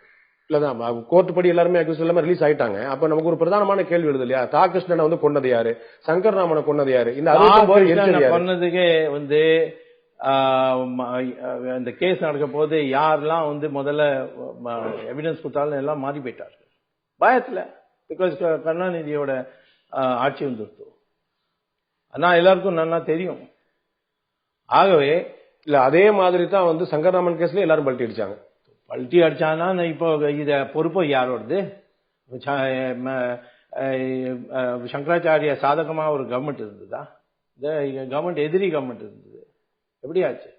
Speaker 1: இல்லதான் கோர்ட் படி எல்லாருமே அக்யூஸ் எல்லாமே ரிலீஸ் ஆயிட்டாங்க. அப்ப நமக்கு ஒரு பிரதானமான கேள்வி எழுது இல்லையா? தாகிருஷ்ணனை கொன்னது யாரு? சங்கர்ராமனை கொன்னது யாரு? இந்த
Speaker 2: கொன்னதுக்கே இந்த கேஸ் நடக்க போது யாரெல்லாம் முதல்ல எவிடன்ஸ் கொடுத்தாலும் எல்லாம் மாறி போயிட்டார்கள் பயத்துல. பிகாஸ் கருணாநிதியோட ஆட்சி வந்துருத்தோம். ஆனா எல்லாருக்கும் நல்லா தெரியும். ஆகவே
Speaker 1: இல்ல அதே மாதிரி தான் சங்கர்ராமன் கேஸ்ல எல்லாரும் பல்ட்டி அடிச்சாங்க.
Speaker 2: பல்ட்டி அடிச்சானா இப்போ இத பொறுப்பு யாரோடது? சங்கராச்சாரிய சாதகமா ஒரு கவர்மெண்ட் இருந்ததா? கவர்மெண்ட் எதிரி கவர்மெண்ட் இருந்தது. எப்படி ஆச்சு?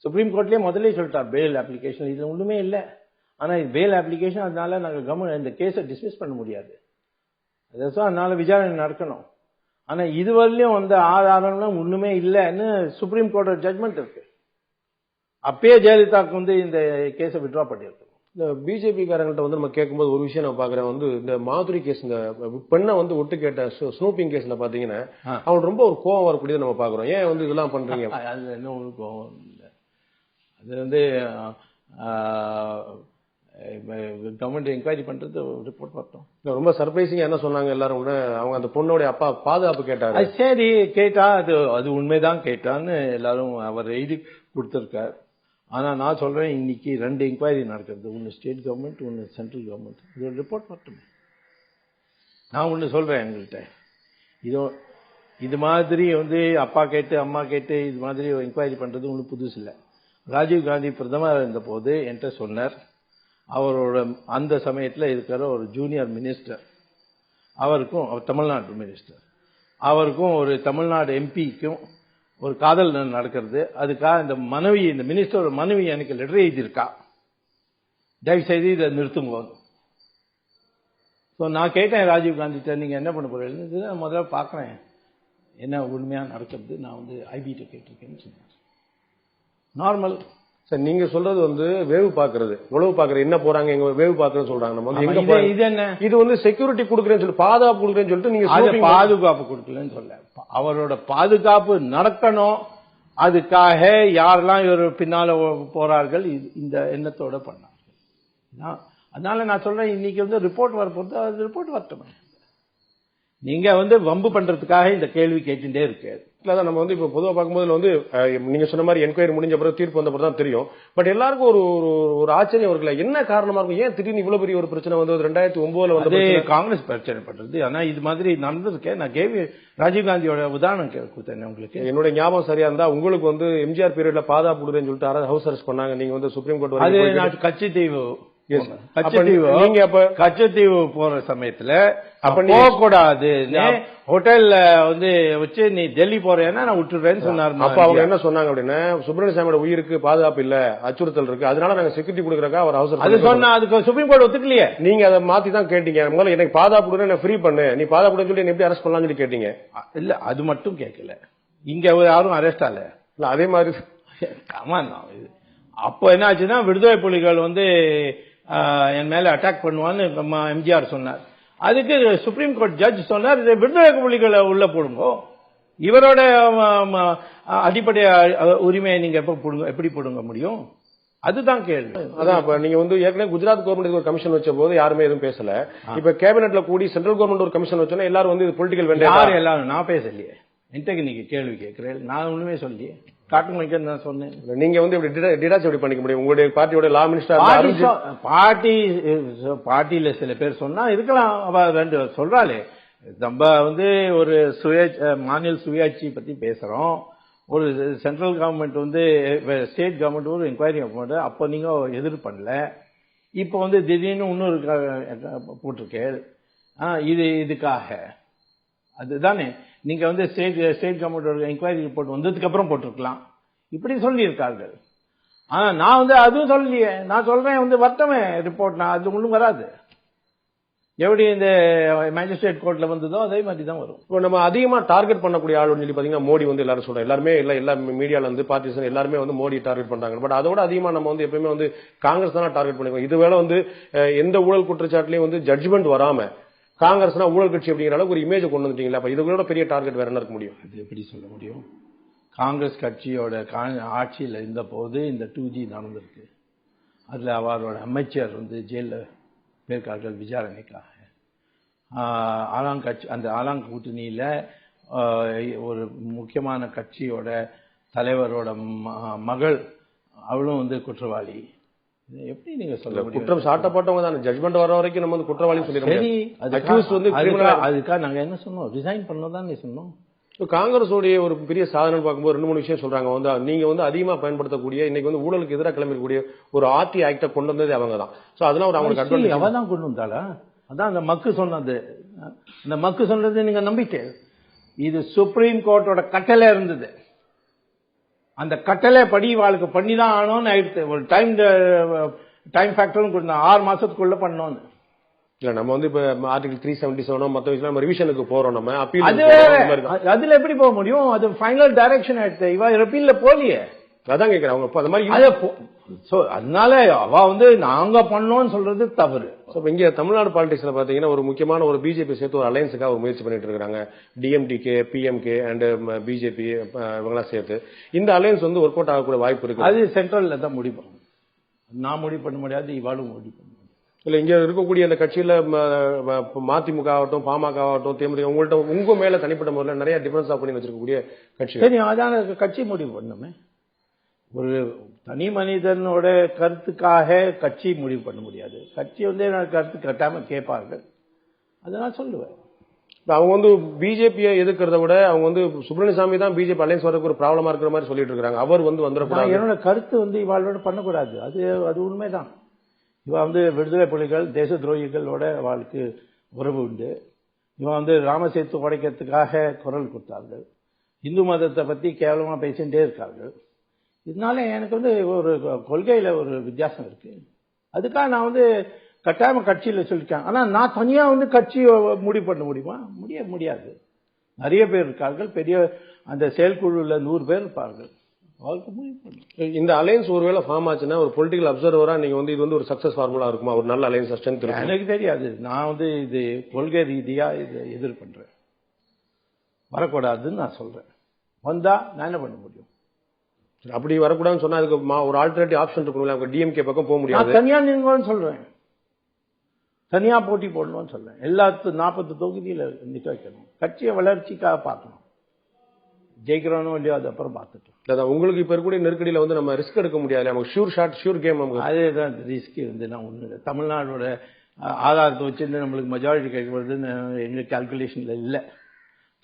Speaker 2: சுப்ரீம் கோர்ட்லயே முதல்ல சொல்லிட்டார் பெயில் அப்ளிகேஷன் இதுல ஒண்ணுமே இல்லை. ஆனா பெயில் அப்ளிகேஷன், அதனால நாங்க கவர்மெண்ட் இந்த கேஸை டிஸ்மிஸ் பண்ண முடியாது. அதனால விசாரணை நடக்கணும். ஆனா இதுவரையிலும் ஆதாரம்லாம் ஒண்ணுமே இல்லைன்னு சுப்ரீம் கோர்ட் ஜட்மெண்ட் இருக்கு. அப்பயே ஜெயலலிதாவுக்கு இந்த கேஸை விட்ரா பண்ணியிருக்கணும்.
Speaker 1: இந்த பிஜேபி காரங்கள்ட்ட வந்து நம்ம கேட்கும்போது ஒரு விஷயம் நான் பாக்குறேன் வந்து இந்த மாதுரி கேஸ், இந்த பெண்ணை வந்து ஒட்டு கேட்ட ஸ்னூப்பிங் கேஸ்ல பாத்தீங்கன்னா அவங்களுக்கு ரொம்ப ஒரு கோவம் வரக்கூடியது நம்ம பாக்குறோம். ஏன் வந்து இதெல்லாம் பண்றீங்க?
Speaker 2: அது என்ன ஒரு கோவம் இல்லை, அது வந்து கவர்மெண்ட் என்கொயரி பண்றது ரிப்போர்ட் பார்த்தோம்.
Speaker 1: ரொம்ப சர்ப்ரைசிங்கா என்ன சொன்னாங்க எல்லாரும் கூட, அவங்க அந்த பொண்ணோட அப்பா பாதுகாப்பு கேட்டாரு.
Speaker 2: சரி கேட்டா அது உண்மைதான் கேட்டான்னு எல்லாரும் அவர் எழுதி கொடுத்திருக்காரு. ஆனா நான் சொல்றேன், இன்னைக்கு 2 என்கொயரி நடக்கிறது, ஒன்னு ஸ்டேட் கவர்மெண்ட், ஒன்னு சென்ட்ரல் கவர்மெண்ட். இது ரிப்போர்ட் மட்டுமே. நான் ஒன்னு சொல்றேன் எங்கள்கிட்ட, இது மாதிரி வந்து அப்பா கேட்டு அம்மா கேட்டு இது மாதிரி என்கொயரி பண்றது ஒன்றும் புதுசு இல்லை. ராஜீவ் காந்தி பிரதமர் இருந்த போது என்கிட்ட சொன்னார், அவரோட அந்த சமயத்தில் இருக்கிற ஒரு ஜூனியர் மினிஸ்டர், அவருக்கும், அவர் தமிழ்நாடு மினிஸ்டர், அவருக்கும் ஒரு தமிழ்நாடு எம்பிக்கும் ஒரு காதல் நடக்கிறது. அதுக்காக இந்த மினிஸ்டரோட மனைவி எனக்கு லெட்டர் எழுதியிருக்கா, தயவு செய்து இதை நிறுத்துங்க. ஸோ நான் கேட்டேன் ராஜீவ் காந்திட்ட, நீங்க என்ன பண்ண போறீங்க? நான் முதல்ல பார்க்குறேன் என்ன உண்மையா நடக்கிறது, நான் வந்து ஐபிட்ட கேட்டிருக்கேன்னு சொன்னார். நார்மல்
Speaker 1: சார், நீங்க சொல்றது வந்து வேவு பாக்குறது, உழவு பாக்குறது, என்ன போறாங்க எங்க வேவு பாக்குறதுன்னு சொல்றாங்க. நம்ம வந்து
Speaker 2: இது என்ன,
Speaker 1: இது வந்து செக்யூரிட்டி கொடுக்குறேன்னு சொல்லி, பாதுகாப்பு கொடுக்குறேன்னு சொல்லிட்டு நீங்க
Speaker 2: பாதுகாப்பு கொடுக்கலன்னு சொல்ல, அவரோட பாதுகாப்பு நடக்கணும், அதுக்காக யாரெல்லாம் இவர் பின்னால போறார்கள் இந்த எண்ணத்தோட பண்ணாங்க. அதனால நான் சொல்றேன், இன்னைக்கு வந்து ரிப்போர்ட் வரப்போது, அது ரிப்போர்ட் வரட்டும். நீங்க வந்து வம்பு பண்றதுக்காக இந்த கேள்வி கேட்டுட்டே இருக்கு.
Speaker 1: நம்ம வந்து இப்ப பொதுவா பார்க்கும்போது வந்து நீங்க சொன்ன மாதிரி என்கொயரி முடிஞ்ச பிறகு தீர்ப்பு வந்த பிறகு தான் தெரியும். பட் எல்லாருக்கும் ஒரு ஆச்சரியம் இருக்குல்ல, என்ன காரணமா இருக்கும், ஏன் திடீர்னு இவ்வளவு பெரிய ஒரு பிரச்சனை வந்து 2009 வந்து
Speaker 2: காங்கிரஸ் பிரச்சனை பண்றது. ஆனா இது மாதிரி நடந்திருக்கேன். நான் ராஜீவ் காந்தியோட உதாரணம் கொடுத்தேன் உங்களுக்கு.
Speaker 1: என்னோட ஞாபகம் சரியா இருந்தா உங்களுக்கு வந்து எம்ஜிஆர் பீரியட்ல பாதுகாப்பு கொடுக்குறேன்னு சொல்லிட்டு ஹவுஸ் அரெஸ்ட் பண்ணாங்க. நீங்க வந்து சுப்ரீம் கோர்ட்
Speaker 2: அது கட்சித்தீவு நீங்க கச்சத்தீவு போற சமயத்துல போக கூடாது, ஹோட்டல்ல வந்து வச்சு நீ டெல்லி போறேன்னா நான் விட்டுறேன்னு சொன்னாரு.
Speaker 1: அப்ப அவங்க என்ன சொன்னாங்க அப்படின்னா, சுப்பிரமணிய சாமியோட உயிருக்கு பாதுகாப்பு இல்ல, அச்சுறுத்தல் இருக்கு, அதனால நாங்க செக்யூரிட்டி கொடுக்கறக்கா அவர் அவசரம்.
Speaker 2: அது சொன்னா அதுக்கு சுப்ரீம் கோர்ட் ஒத்துக்கலையே.
Speaker 1: நீங்க அதை மாத்தி தான் கேட்டீங்க. முதல்ல எனக்கு பாதுகாப்பு கொடுக்க, என்ன ஃப்ரீ பண்ணு, நீ பாதுகாப்பு சொல்லி எப்படி அரெஸ்ட் பண்ணலாம்னு சொல்லி கேட்டீங்க.
Speaker 2: இல்ல அது மட்டும் கேட்கல, இங்க யாரும் அரெஸ்ட் ஆகல.
Speaker 1: இல்ல அதே மாதிரி
Speaker 2: அப்ப என்ன ஆச்சுன்னா, விடுதலை புலிகள் வந்து என் மேல அட்டாக் பண்ணுவான்னு எம்ஜிஆர் சொன்னார். அதுக்கு சுப்ரீம் கோர்ட் ஜட்ஜ் சொன்னார், விடுதலை புலிகளை உள்ள போடுங்க, இவரோட அடிப்படை உரிமையை நீங்க எப்படி போடுங்க முடியும்? அதுதான் கேள்வி.
Speaker 1: அதான் இப்ப நீங்க வந்து ஏற்கனவே குஜராத் கவர்மெண்ட் ஒரு கமிஷன் வச்ச போது யாருமே எதுவும் பேசல. இப்ப கேபினெட்ல கூடி சென்ட்ரல் கவர்மெண்ட் ஒரு கமிஷன் வச்சோன்னா எல்லாரும் வந்து பொலிட்டிக்கல் வேண்டாம்.
Speaker 2: யாரும் எல்லாரும் நான் பேசலையே, என்கிட்ட நீங்க கேள்வி கேட்கிறேன், நான் ஒண்ணுமே சொல்லியே காட்டுங்க நான் சொன்னேன். நீங்க
Speaker 1: வந்து எப்படி பண்ணிக்க முடியும்? உங்களுடைய பார்ட்டியோட லா மினிஸ்டர்
Speaker 2: பார்ட்டியில சில பேர் சொன்னா இருக்கலாம். அவ 2 சொல்றாளே, நம்ம வந்து ஒரு மாநில சுயாட்சி பத்தி பேசுறோம், ஒரு சென்ட்ரல் கவர்மெண்ட் வந்து ஸ்டேட் கவர்மெண்ட் ஒரு என்கொயரி பண்ண, அப்ப நீங்க எதிர் பண்ணல, இப்ப வந்து திடீர்னு இன்னொரு போட்டிருக்கேன். இதுக்காக அதுதானே நீங்க வந்து ஸ்டேட் கவர்மெண்ட் என்கொயரி ரிப்போர்ட் வந்ததுக்கு அப்புறம் போட்டிருக்கலாம், இப்படி சொல்லி இருக்கார்கள். ஆனா நான் வந்து அதுவும் சொல்லலையே. நான் சொல்றேன் வந்து வட்டமே ரிப்போர்ட், நான் அது ஒண்ணும் வராது. எப்படி இந்த மேஜிஸ்ட்ரேட் கோர்ட்ல வந்ததோ அதே மாதிரி தான் வரும்.
Speaker 1: இப்போ நம்ம அதிகமா டார்கெட் பண்ணக்கூடிய ஆள் சொல்லி பாத்தீங்கன்னா மோடி வந்து எல்லாரும் சொல்றோம், எல்லாருமே எல்லா மீடியால வந்து பார்ட்டிசன் எல்லாருமே வந்து மோடி டார்கெட் பண்றாங்க. பட் அதோட அதிகமா நம்ம வந்து எப்பயுமே வந்து காங்கிரஸ் தான் டார்கெட் பண்ணிருக்கோம். இதுவேளை வந்து எந்த ஊழல் குற்றச்சாட்டுலயும் வந்து ஜட்ஜ்மெண்ட் வராம காங்கிரஸ்னா ஊழல் கட்சி அப்படிங்கிற அளவுக்கு ஒரு இமேஜ் கொண்டு வந்துட்டீங்களா? அப்ப இதோட பெரிய டார்கெட் வேற என்ன இருக்க முடியும்?
Speaker 2: அது எப்படி சொல்ல முடியும்? காங்கிரஸ் கட்சியோட ஆட்சியில் இருந்த போது இந்த 2G நடந்திருக்கு. அதுல அவரோட அமைச்சர் வந்து ஜெயில போயிருக்கார்கள் விசாரணைக்காக. அந்த ஆலாங் கூட்டணியில ஒரு முக்கியமான கட்சியோட தலைவரோட மகள், அவளும் வந்து குற்றவாளி. எப்படி நீங்க சொல்ல முடியும்?
Speaker 1: குற்றம் சாட்டப்பட்டவங்க தான், ஜட்ஜ்மெண்ட் வர வரைக்கும் நம்ம வந்து குற்றவாளி சொல்லிடுறோம்.
Speaker 2: அதுக்காக நாங்க என்ன சொன்னோம், ரிசைன் பண்ணதான் சொன்னோம்.
Speaker 1: காங்கிரஸ் ஒரு பெரிய சாதனை பார்க்கும்போது 2-3 விஷயம் சொல்றாங்க. வந்து நீங்க வந்து அதிகமா பயன்படுத்தக்கூடிய இன்னைக்கு வந்து ஊழலுக்கு எதிராக கிளம்பிக்கூடிய ஒரு ஆர்டி ஆக்ட கொண்டு வந்தது அவங்க தான். சோ அதெல்லாம் ஒரு அவங்களுக்கு அட்வான்டேஜ்.
Speaker 2: அவ தான் கொண்டு வந்தாளா? அதான் அந்த மக்கு சொன்னது. அந்த மக்கு சொன்னது நீங்க நம்பிட்டு, இது சுப்ரீம் கோர்ட்டோட கட்டளை இருந்தது. அந்த கட்டளை படி வாழ்க்கை பண்ணிதான் ஆனோன்னு ஆயிடுச்சு. ஒரு டைம் ஃபேக்டர்னு கொடுத்தா 6 மாசத்துக்குள்ள பண்ணோன்னு.
Speaker 1: இல்ல நம்ம வந்து இப்ப ஆர்டிகல் 377 மத்த விஷயம் நம்ம ரிவிஷனுக்கு போறோம். நம்ம அப்பீல்
Speaker 2: அதுல எப்படி போக முடியும்? அது ஃபைனல் டைரக்ஷன் ஆயிடுச்சு. இவ அப்பீல்ல போலியே.
Speaker 1: அதான் கேக்குறேன். அவங்க அந்த மாதிரி
Speaker 2: சோ அதனால அவ நாங்க பண்ணோம்னு சொல்றது தவறு.
Speaker 1: இங்க தமிழ்நாடு பாலிடிக்ஸ்ல பாத்தீங்கன்னா ஒரு முக்கியமான ஒரு பிஜேபி சேர்த்து ஒரு அலையன்ஸுக்காக ஒரு முயற்சி பண்ணிட்டு இருக்காங்க. டிஎம்டிகே, பிஎம்கே அண்ட் பிஜேபி இவங்கெல்லாம் சேர்த்து இந்த அலையன்ஸ் ஒர்க் அவுட் ஆகக்கூடிய வாய்ப்பு இருக்கு.
Speaker 2: அது சென்ட்ரல்ல தான் முடிவு பண்ணணும். நான் முடிவு பண்ண முடியாது, இவாளும் முடிவு பண்ண முடியாது.
Speaker 1: இல்ல இங்க இருக்கக்கூடிய அந்த கட்சியில மதிமுக ஆகட்டும், பாமக ஆகட்டும், தேமுதிக உங்கள்ட்ட உங்க மேல தனிப்பட்ட முறையில் நிறைய டிஃபரன்ஸ் ஆஃப் பண்ணி வச்சிருக்கக்கூடிய கட்சி.
Speaker 2: சரி, அதான கட்சி முடிவு பண்ணுமே. ஒரு தனி மனிதனோட கருத்துக்காக கட்சி முடிவு பண்ண முடியாது. கட்சி கருத்து கட்டாம கேட்பார்கள், அதை நான் சொல்லுவேன்.
Speaker 1: அவங்க பிஜேபியை எதிர்க்கிறத விட அவங்க சுப்பிரமணியசாமி தான் பிஜேபி அலையன்ஸ் வரதுக்கு ஒரு ப்ராப்ளமா இருக்கிற மாதிரி சொல்லிட்டு இருக்காங்க. அவர் வந்துடக்கூடாது.
Speaker 2: என்னோட கருத்து இவாளோட பண்ணக்கூடாது. அது உண்மைதான். இவ விடுதலை புலிகள், தேச துரோகிகளோட அவளுக்கு உறவு உண்டு. இவன் ராமசேத்து உடைக்கிறதுக்காக குரல் கொடுத்தார்கள். இந்து மதத்தை பத்தி கேவலமா பேசிட்டே இருக்கார்கள். இதனால எனக்கு ஒரு கொள்கையில ஒரு வித்தியாசம் இருக்கு. அதுக்காக நான் கட்டாயமா கட்சியில சொல்லிருக்கேன். ஆனா நான் தனியா கட்சி முடிவு பண்ண முடியுமா? முடியாது. நிறைய பேர் இருக்கார்கள். பெரிய அந்த செயற்குழுல 100 பேர் இருப்பார்கள். அவருக்கு முடிவு பண்ணு.
Speaker 1: இந்த அலையன்ஸ் ஒருவேளை ஃபார்ம் ஆச்சுன்னா ஒரு பொலிட்டிக்கல் அப்சர்வரா நீங்க இது ஒரு சக்சஸ் ஃபார்முலா இருக்குமா? ஒரு நல்ல அலையன்ஸ் ஸ்ட்ரென்த் இருக்கு?
Speaker 2: எனக்கு தெரியாது. நான் இது கொள்கை ரீதியா இதை எதிர் பண்றேன். வரக்கூடாதுன்னு நான் சொல்றேன். வந்தா நான் என்ன பண்ண முடியும்?
Speaker 1: அப்படி வரக்கூடாதுன்னு சொன்னா அதுக்கு ஒரு ஆல்டர்னேட்டிவ் ஆப்ஷன் இருக்கணும். டிஎம்கே பக்கம் போக முடியாது.
Speaker 2: தனியா நீங்கன்னு சொல்றேன். தனியா போட்டி போடணும்னு சொல்றேன். எல்லாத்துக்கும் 40 தொகுதியில நிக்க வைக்கணும். கட்சியை வளர்ச்சிக்காக பார்க்கணும். ஜெயிக்கிறோம் இல்லையோ அது அப்புறம் பார்த்துட்டோம்.
Speaker 1: உங்களுக்கு இப்ப இருக்கக்கூடிய நெருக்கடியில நம்ம ரிஸ்க் எடுக்க முடியாது. நமக்கு ஷூர் ஷாட் ஷூர் கேம்.
Speaker 2: அதேதான் ரிஸ்க். நான் ஒண்ணு தமிழ்நாடோட ஆதாரத்தை வச்சு நம்மளுக்கு மெஜாரிட்டி கிடைக்கிறதுன்னு எங்க கால்குலேஷன்ல இல்லை.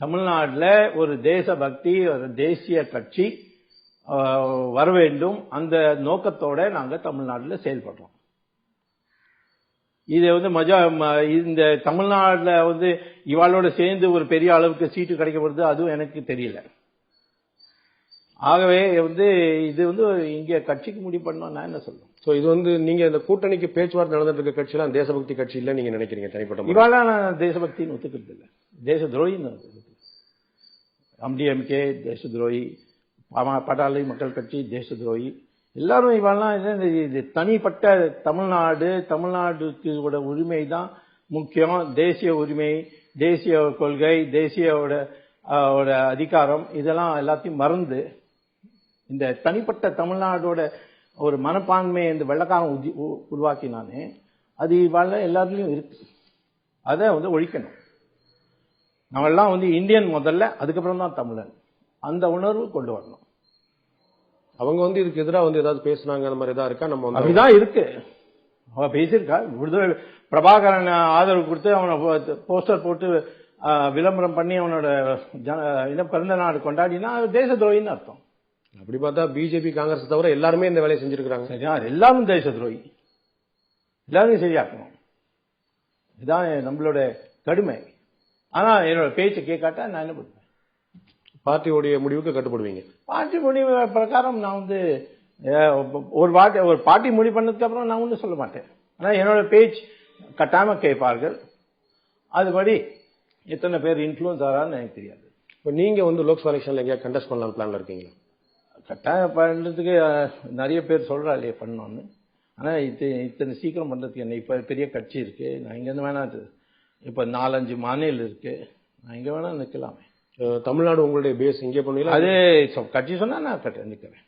Speaker 2: தமிழ்நாட்டில் ஒரு தேசபக்தி, ஒரு தேசிய கட்சி வர வேண்டும். அந்த நோக்கத்தோட நாங்க தமிழ்நாட்டில் செயல்படுறோம். இது இந்த தமிழ்நாட்டில் இவாளோட சேர்ந்து ஒரு பெரிய அளவுக்கு சீட்டு கிடைக்கப்படுது, அதுவும் எனக்கு தெரியல. ஆகவே இது இங்க கட்சிக்கு முடிவு பண்ணோம். நான் என்ன சொல்றேன்?
Speaker 1: சோ இது நீங்க இந்த கூட்டணிக்கு பேச்சுவார்த்தை நடந்துட்டு இருக்க கட்சியெல்லாம் தேசபக்தி கட்சி இல்ல நீங்க நினைக்கிறீங்க? தனிப்பட்ட
Speaker 2: இவாளா நான் தேசபக்தின்னு ஒத்துக்கிறது இல்லை. தேச துரோகின்னு. எம்டிஎம்கே தேச துரோகி, பாட்டாளி மக்கள் கட்சி தேச துரோகி. எல்லாரும் இவெல்லாம் இது தனிப்பட்ட தமிழ்நாடுக்கு உரிமை தான் முக்கியம். தேசிய உரிமை, தேசிய கொள்கை, தேசியோட அதிகாரம் இதெல்லாம் எல்லாத்தையும் மறந்து இந்த தனிப்பட்ட தமிழ்நாடோட ஒரு மனப்பான்மையை இந்த வெள்ளக்காரன் உருவாக்கினானே, அது இவாள எல்லாத்துலயும் இருக்கு. அதை ஒழிக்கணும். நம்மெல்லாம் இந்தியன் முதல்ல, அதுக்கப்புறம் தான் தமிழன். அந்த உணர்வு கொண்டு வரணும்.
Speaker 1: அவங்க இதுக்கு எதிராக ஏதாவது பேசுனாங்க, அந்த மாதிரி ஏதாவது இருக்கா? நம்ம
Speaker 2: அப்படிதான் இருக்கு. அவ பேசியிருக்கா. விடுதலை பிரபாகரன் ஆதரவு கொடுத்து அவனை போஸ்டர் போட்டு விளம்பரம் பண்ணி அவனோட பிறந்த நாடு கொண்டாடினா தேச துரோகின்னு அர்த்தம்.
Speaker 1: அப்படி பார்த்தா பிஜேபி, காங்கிரஸ் தவிர எல்லாருமே இந்த வேலையை செஞ்சிருக்காங்க.
Speaker 2: சரியா? எல்லாரும் தேச துரோகி. எல்லாரும் சரியாக்கணும். இதுதான் நம்மளோட கடுமை. ஆனா என்னோட பேச்சை கேட்காட்டா நான் என்ன பண்ணுவேன்?
Speaker 1: பார்ட்டியோடைய முடிவுக்கு கட்டுப்படுவீங்க?
Speaker 2: பார்ட்டி முடிவு பிரகாரம் நான் ஒரு பார்ட்டி முடிவு பண்ணதுக்கு அப்புறம் நான் ஒன்றும் சொல்ல மாட்டேன். ஆனா என்னோட பேச்சு கட்டாம கேட்பார்கள். அதுபடி எத்தனை பேர் இன்ஃபுளுன்ஸ் ஆறான்னு எனக்கு தெரியாது.
Speaker 1: இப்போ நீங்க லோக்சபா எலெக்ஷன்ல எங்கேயா கண்டெஸ்ட் பண்ணலாம் பிளான்ல இருக்கீங்களா?
Speaker 2: கட்டாயம் பண்றதுக்கு நிறைய பேர் சொல்றா இல்லையா பண்ணோன்னு. ஆனா இத்தனை சீக்கிரம் பண்றதுக்கு என்ன? இப்ப பெரிய கட்சி இருக்கு. நான் இங்க இருந்து வேணா இப்ப 4-5 மாநிலம் இருக்கு. நான் இங்க வேணா நிக்கலாமே.
Speaker 1: தமிழ்நாடு உங்களுடைய பேஸ் இங்கே பண்ணுவீங்களா?
Speaker 2: அதே கட்சி சொன்னா நான் நிக்கிறேன்.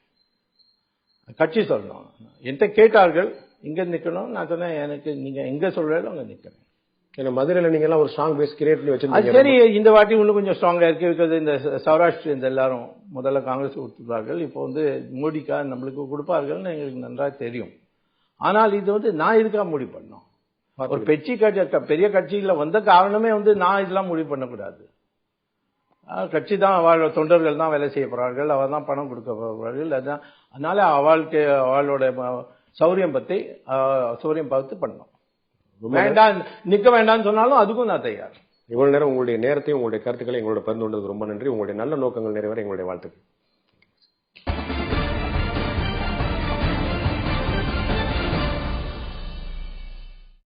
Speaker 2: கட்சி சொல்லணும். என்கிட்ட கேட்டார்கள் இங்க நிக்கணும். நான் சொன்னேன் எனக்கு நீங்க எங்க சொல்றீங்களோ அங்க நிக்கிறேன்.
Speaker 1: ஏன்னா மதுரையில நீங்க எல்லாம் ஒரு ஸ்ட்ராங் பேஸ் கிரியேட் பண்ணி வச்சிருக்கீங்க.
Speaker 2: சரி, இந்த வாட்டி இன்னும் கொஞ்சம் ஸ்ட்ராங்கா இருக்கு. இந்த சௌராஷ்டிர இந்த எல்லாரும் முதல்ல காங்கிரஸ் கொடுத்துருப்பார்கள். இப்போ மோடிக்கா நம்மளுக்கு கொடுப்பார்கள்னு எங்களுக்கு நன்றாக தெரியும். ஆனால் இது நான் இதுக்காக முடிவு பண்ணோம். ஒரு பெரிய கட்சியில வந்த காரணமே நான் இதெல்லாம் முடிவு பண்ணக்கூடாது. கட்சி தான் அவளோட தொண்டர்கள் தான் வேலை செய்ய போறார்கள். அவள் தான் பணம் கொடுக்க போறார்கள். அதான் அதனால அவளோட சௌரியம் பார்த்து பண்ணோம். வேண்டாம் நிக்க வேண்டாம்னு சொன்னாலும் அதுக்கும் நான் தயார்.
Speaker 1: இவ்வளவு நேரம் உங்களுடைய நேரத்தையும் உங்களுடைய கருத்துக்களை எங்களோட பகிர்ந்து கொண்டதுக்கு ரொம்ப நன்றி. உங்களுடைய நல்ல நோக்கங்கள் நிறைவேற எங்களுடைய வாழ்த்துக்கள்.